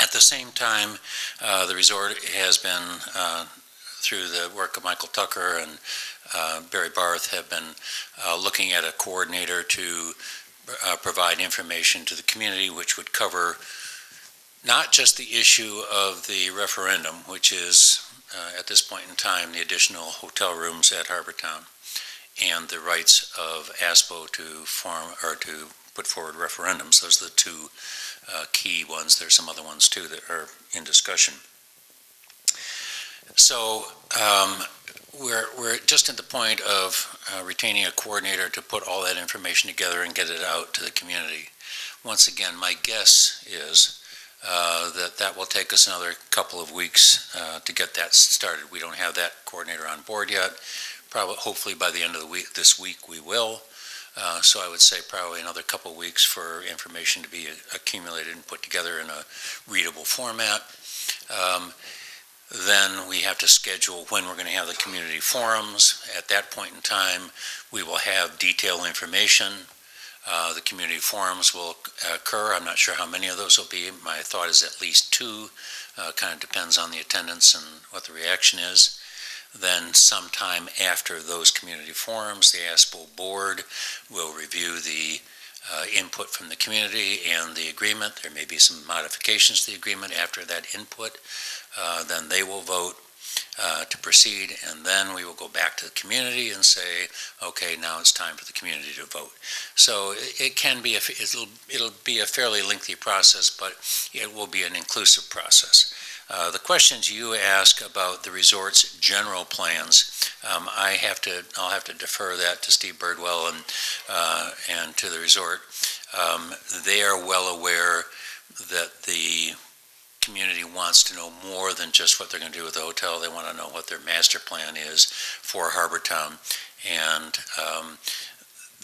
At the same time, the resort has been, through the work of Michael Tucker and Barry Barth, have been looking at a coordinator to provide information to the community, which would cover not just the issue of the referendum, which is at this point in time the additional hotel rooms at Harbortown, and the rights of ASPO to form or to put forward referendums. Those are the two key ones. There's some other ones too that are in discussion. So we're just at the point of retaining a coordinator to put all that information together and get it out to the community. Once again, my guess is that will take us another couple of weeks to get that started. We don't have that coordinator on board yet. Probably, hopefully by the end of the week, this week we will. So I would say probably another couple of weeks for information to be accumulated and put together in a readable format. Then we have to schedule when we're going to have the community forums. At that point in time, we will have detailed information. The community forums will occur. I'm not sure how many of those will be. My thought is at least 2. Kind of depends on the attendance and what the reaction is. Then sometime after those community forums, the ASPO board will review the input from the community and the agreement. There may be some modifications to the agreement after that input. Then they will vote to proceed, and then we will go back to the community and say, okay, now it's time for the community to vote. So it can be, it'll be a fairly lengthy process, but it will be an inclusive process. The questions you ask about the resort's general plans, I'll have to defer that to Steve Birdwell and to the resort. They are well aware that the community wants to know more than just what they're going to do with the hotel. They want to know what their master plan is for Harbortown, and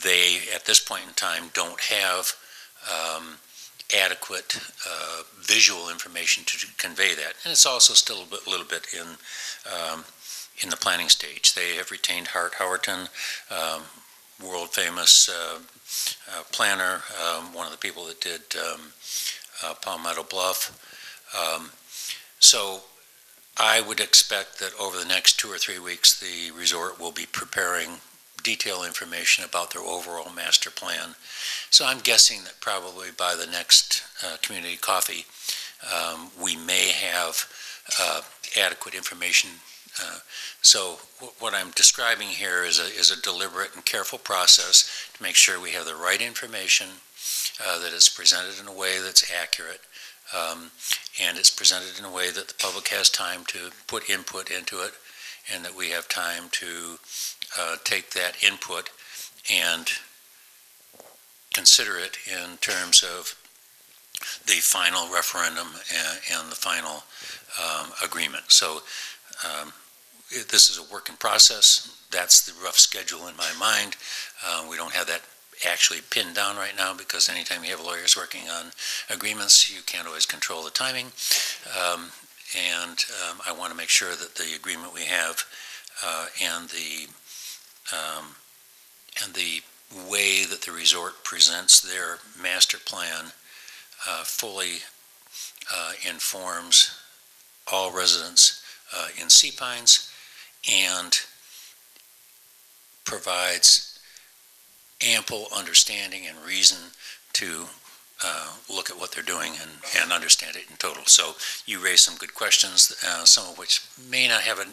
they, at this point in time, don't have adequate visual information to convey that. And it's also still a little bit in the planning stage. They have retained Hart Howerton, world famous planner, one of the people that did Palmetto Bluff. So I would expect that over the next 2 or 3 weeks, the resort will be preparing detailed information about their overall master plan. So I'm guessing that probably by the next community coffee, we may have adequate information. So what I'm describing here is a deliberate and careful process to make sure we have the right information, that it's presented in a way that's accurate, and it's presented in a way that the public has time to put input into it, and that we have time to take that input and consider it in terms of the final referendum and the final agreement. So this is a work in process. That's the rough schedule in my mind. We don't have that actually pinned down right now, because anytime you have lawyers working on agreements, you can't always control the timing. I want to make sure that the agreement we have and the way that the resort presents their master plan fully informs all residents in Sea Pines and provides ample understanding and reason to look at what they're doing and understand it in total. So you raised some good questions, some of which may not have a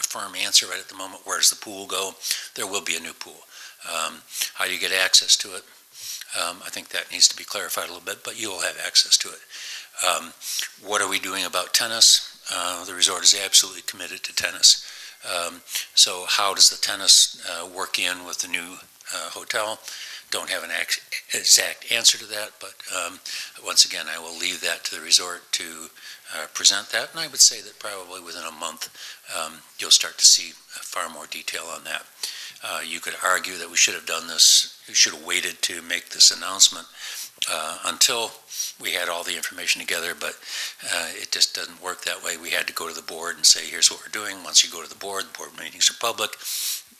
firm answer right at the moment. Where does the pool go? There will be a new pool. How do you get access to it? I think that needs to be clarified a little bit, but you will have access to it. What are we doing about tennis? The resort is absolutely committed to tennis. So how does the tennis work in with the new hotel? Don't have an exact answer to that, but once again, I will leave that to the resort to present that, and I would say that probably within a month, you'll start to see far more detail on that. You could argue that we should have done this, we should have waited to make this announcement until we had all the information together, but it just doesn't work that way. We had to go to the board and say, here's what we're doing. Once you go to the board meetings are public,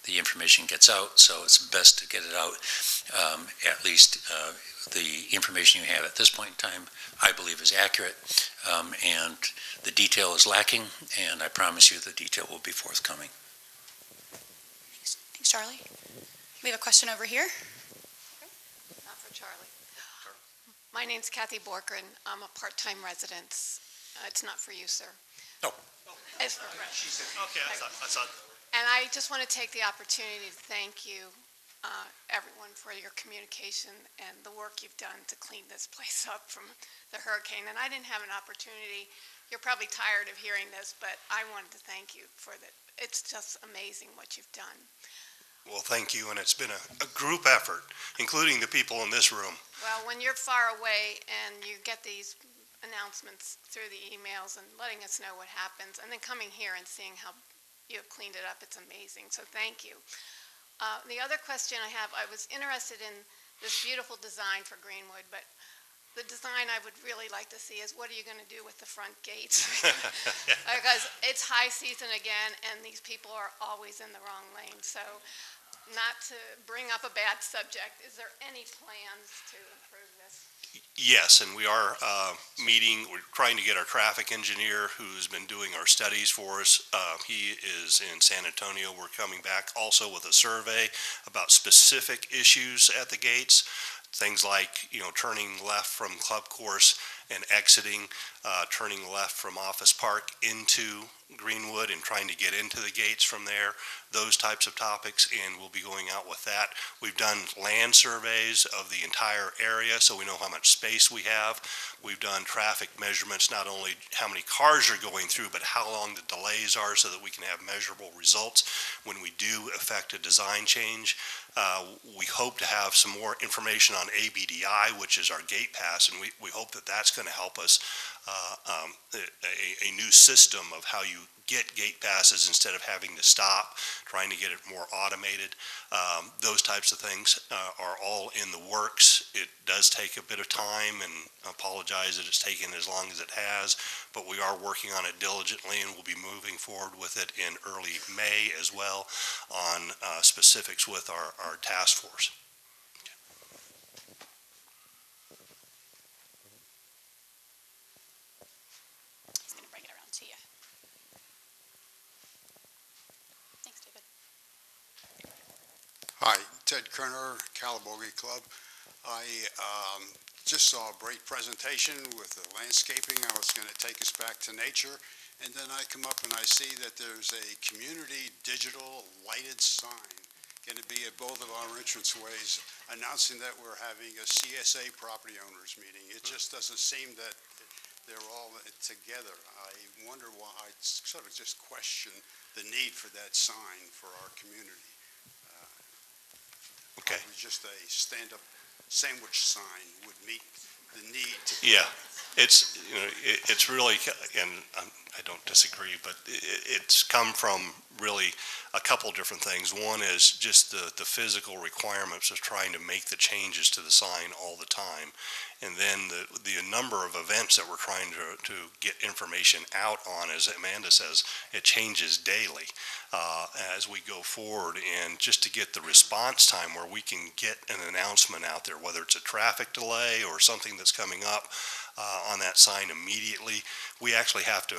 the information gets out, so it's best to get it out. At least the information you have at this point in time, I believe, is accurate, and the detail is lacking, and I promise you the detail will be forthcoming. Thanks, Charlie. We have a question over here. Not for Charlie. My name's Kathy Borkren. I'm a part-time resident. It's not for you, sir. No. It's for She said, okay, I thought. And I just want to take the opportunity to thank you, everyone, for your communication and the work you've done to clean this place up from the hurricane. And I didn't have an opportunity. You're probably tired of hearing this, but I wanted to thank you for that. It's just amazing what you've done. Well, thank you, and it's been a group effort, including the people in this room. Well, when you're far away and you get these announcements through the emails and letting us know what happens, and then coming here and seeing how you have cleaned it up, it's amazing. So thank you. The other question I have, I was interested in this beautiful design for Greenwood, but the design I would really like to see is what are you going to do with the front gates? Because it's high season again, and these people are always in the wrong lane. So not to bring up a bad subject, is there any plans to improve this? Yes, and we are we're trying to get our traffic engineer who's been doing our studies for us. He is in San Antonio. We're coming back also with a survey about specific issues at the gates. Things like, turning left from Club Course and exiting, turning left from Office Park into Greenwood and trying to get into the gates from there, those types of topics, and we'll be going out with that. We've done land surveys of the entire area, so we know how much space we have. We've done traffic measurements, not only how many cars are going through, but how long the delays are so that we can have measurable results when we do effect a design change. We hope to have some more information on ABDI, which is our gate pass, and we hope that that's going to help us a new system of how you get gate passes instead of having to stop, trying to get it more automated. Those types of things are all in the works. It does take a bit of time, and I apologize that it's taken as long as it has, but we are working on it diligently, and we'll be moving forward with it in early May as well on specifics with our task force. He's going to bring it around to you. Thanks, David. Hi, Ted Kerner, Calabogie Club. I just saw a great presentation with the landscaping. I was going to take us back to nature, and then I come up and I see that there's a community digital lighted sign going to be at both of our entranceways announcing that we're having a CSA property owners meeting. It just doesn't seem that they're all together. I wonder why, I sort of just question the need for that sign for our community. Okay. Probably just a stand-up sandwich sign would meet the need. Yeah, it's really, and I don't disagree, but it's come from really a couple different things. One is just the physical requirements of trying to make the changes to the sign all the time. And then the number of events that we're trying to get information out on, as Amanda says, it changes daily as we go forward. And just to get the response time where we can get an announcement out there, whether it's a traffic delay or something that's coming up on that sign immediately, we actually have to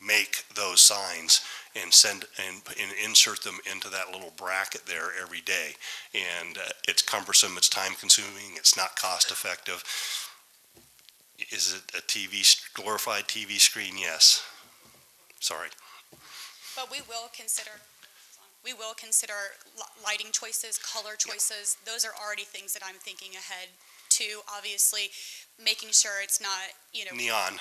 make those signs and send and insert them into that little bracket there every day. And it's cumbersome, it's time consuming, it's not cost effective. Is it a glorified TV screen? Yes. Sorry. But we will consider lighting choices, color choices. Those are already things that I'm thinking ahead too, obviously, making sure it's not, Neon.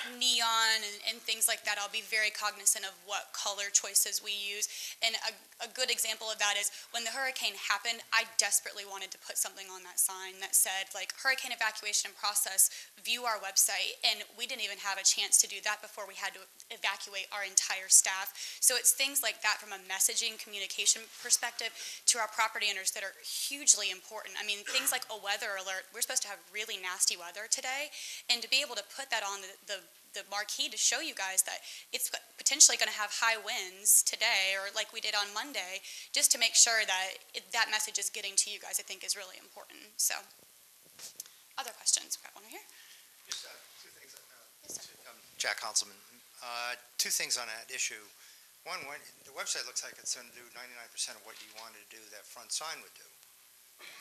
and things like that. I'll be very cognizant of what color choices we use. And a good example of that is when the hurricane happened, I desperately wanted to put something on that sign that said, like, hurricane evacuation process, view our website. And we didn't even have a chance to do that before we had to evacuate our entire staff. So it's things like that from a messaging communication perspective to our property owners that are hugely important. I mean, things like a weather alert, we're supposed to have really nasty weather today. And to be able to put that on the marquee to show you guys that it's potentially going to have high winds today, or like we did on Monday, just to make sure that that message is getting to you guys, I think is really important. So, other questions? Grab one over here. Just two things. Jack Hanselman. Two things on that issue. One, the website looks like it's going to do 99% of what you wanted to do that front sign would do,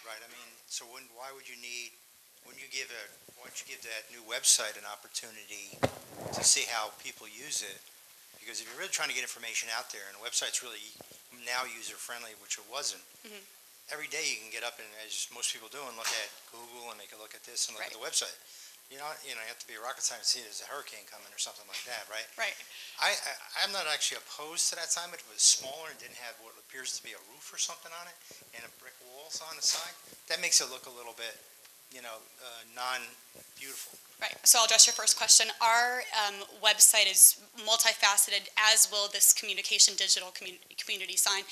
right? I mean, so why would you need? Wouldn't you give that new website an opportunity to see how people use it? Because if you're really trying to get information out there, and the website's really now user-friendly, which it wasn't, every day you can get up and, as most people do, and look at Google and they can look at this and look at the website. You have to be a rocket scientist to see there's a hurricane coming or something like that, right? Right. I'm not actually opposed to that sign, but if it was smaller and didn't have what appears to be a roof or something on it, and a brick walls on the side, that makes it look a little bit non-beautiful. Right, so I'll address your first question. Our website is multifaceted, as will this digital community sign.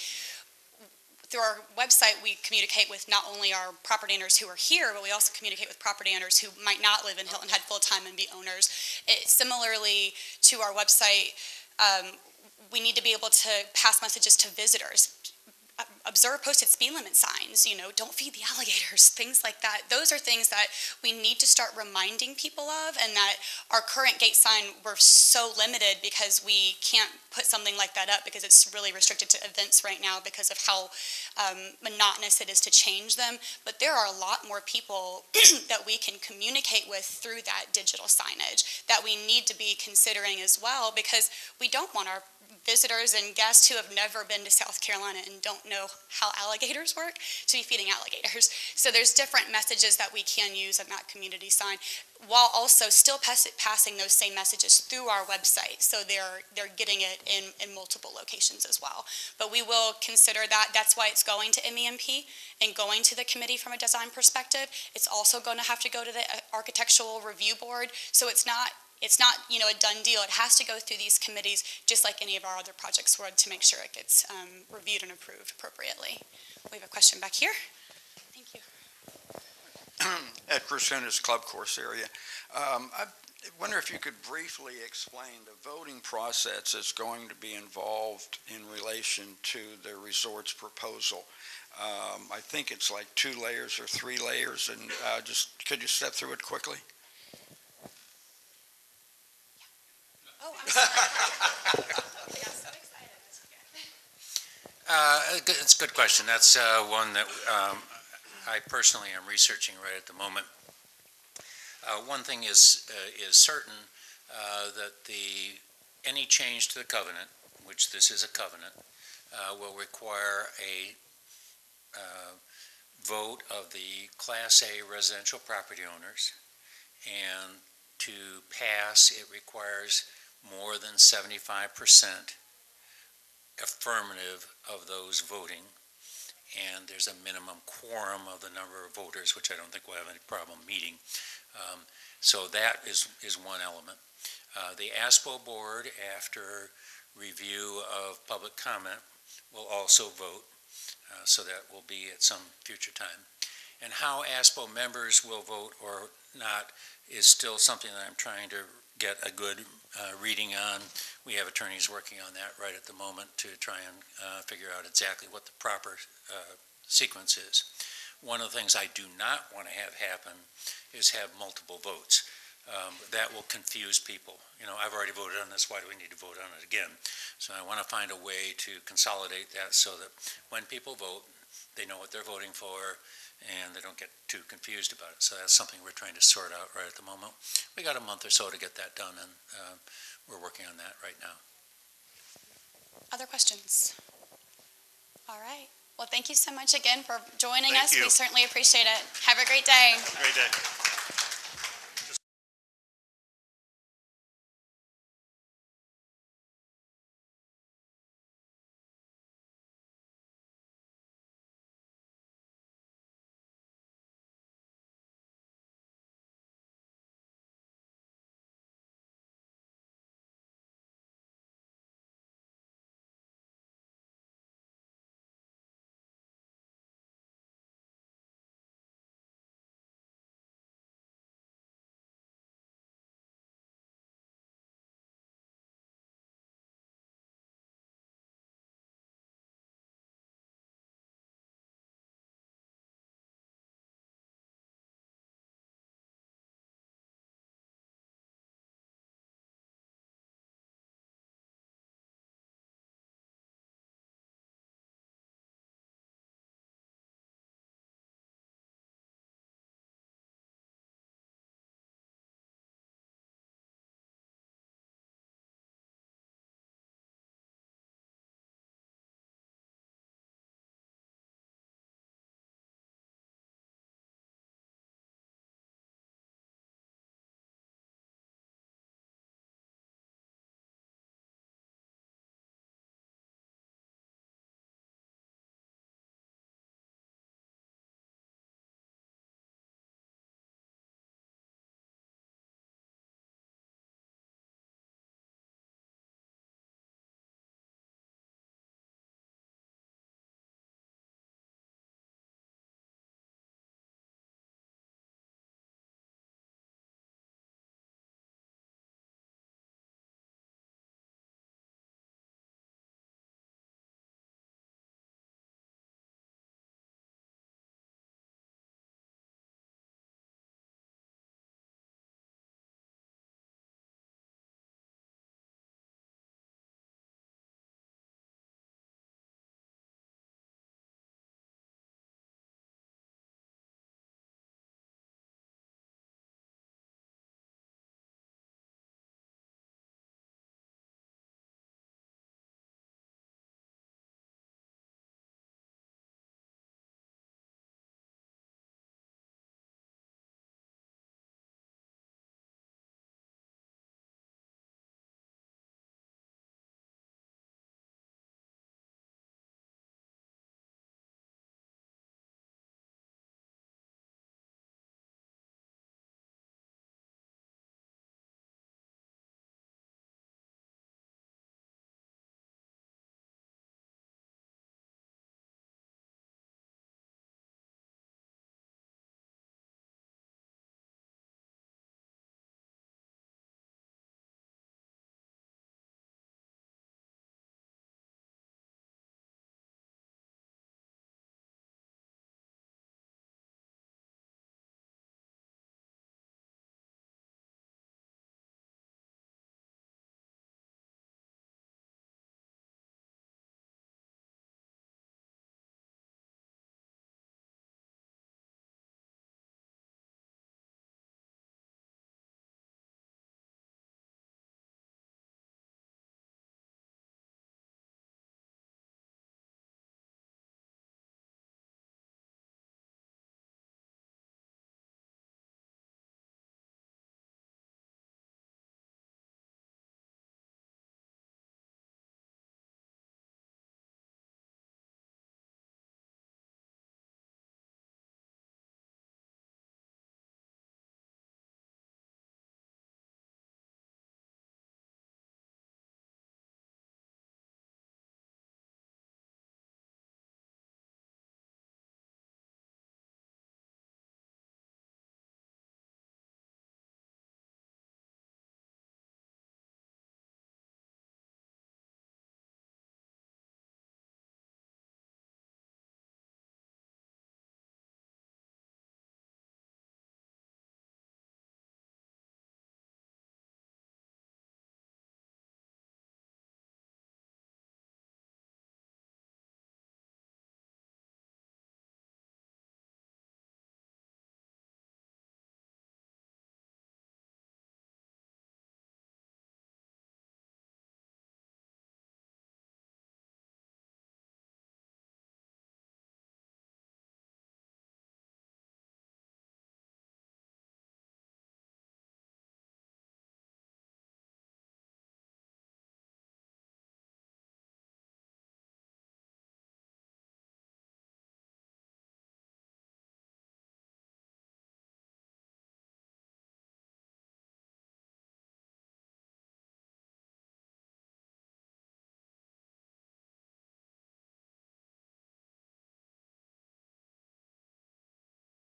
Through our website, we communicate with not only our property owners who are here, but we also communicate with property owners who might not live in Hilton Head full-time and be owners. Similarly to our website, we need to be able to pass messages to visitors. Observe posted speed limit signs, don't feed the alligators, things like that. Those are things that we need to start reminding people of, and that our current gate sign, we're so limited because we can't put something like that up because it's really restricted to events right now because of how monotonous it is to change them. But there are a lot more people that we can communicate with through that digital signage that we need to be considering as well, because we don't want our visitors and guests who have never been to South Carolina and don't know how alligators work to be feeding alligators. So there's different messages that we can use on that community sign, while also still passing those same messages through our website. So they're getting it in multiple locations as well. But we will consider that. That's why it's going to MEMP and going to the committee from a design perspective. It's also going to have to go to the architectural review board. So it's not a done deal. It has to go through these committees just like any of our other projects would to make sure it gets reviewed and approved appropriately. We have a question back here. Thank you. At Crusona's Club Course area. I wonder if you could briefly explain the voting process that's going to be involved in relation to the resort's proposal. I think it's like 2 layers or 3 layers, and could you step through it quickly? Oh, I'm sorry. I'm so excited. It's a good question. That's one that I personally am researching right at the moment. One thing is certain, that any change to the covenant, which this is a covenant, will require a vote of the Class A residential property owners, and to pass, it requires more than 75% affirmative of those voting, and there's a minimum quorum of the number of voters, which I don't think we'll have any problem meeting. So that is one element. The ASPO board, after review of public comment, will also vote, so that will be at some future time. And how ASPO members will vote or not is still something that I'm trying to get a good reading on. We have attorneys working on that right at the moment to try and figure out exactly what the proper sequence is. One of the things I do not want to have happen is have multiple votes. That will confuse people. I've already voted on this, why do we need to vote on it again? So I want to find a way to consolidate that so that when people vote, they know what they're voting for, and they don't get too confused about it. So that's something we're trying to sort out right at the moment. We got a month or so to get that done, and we're working on that right now. Other questions? All right. Well, thank you so much again for joining us. Thank you. We certainly appreciate it. Have a great day. Great day.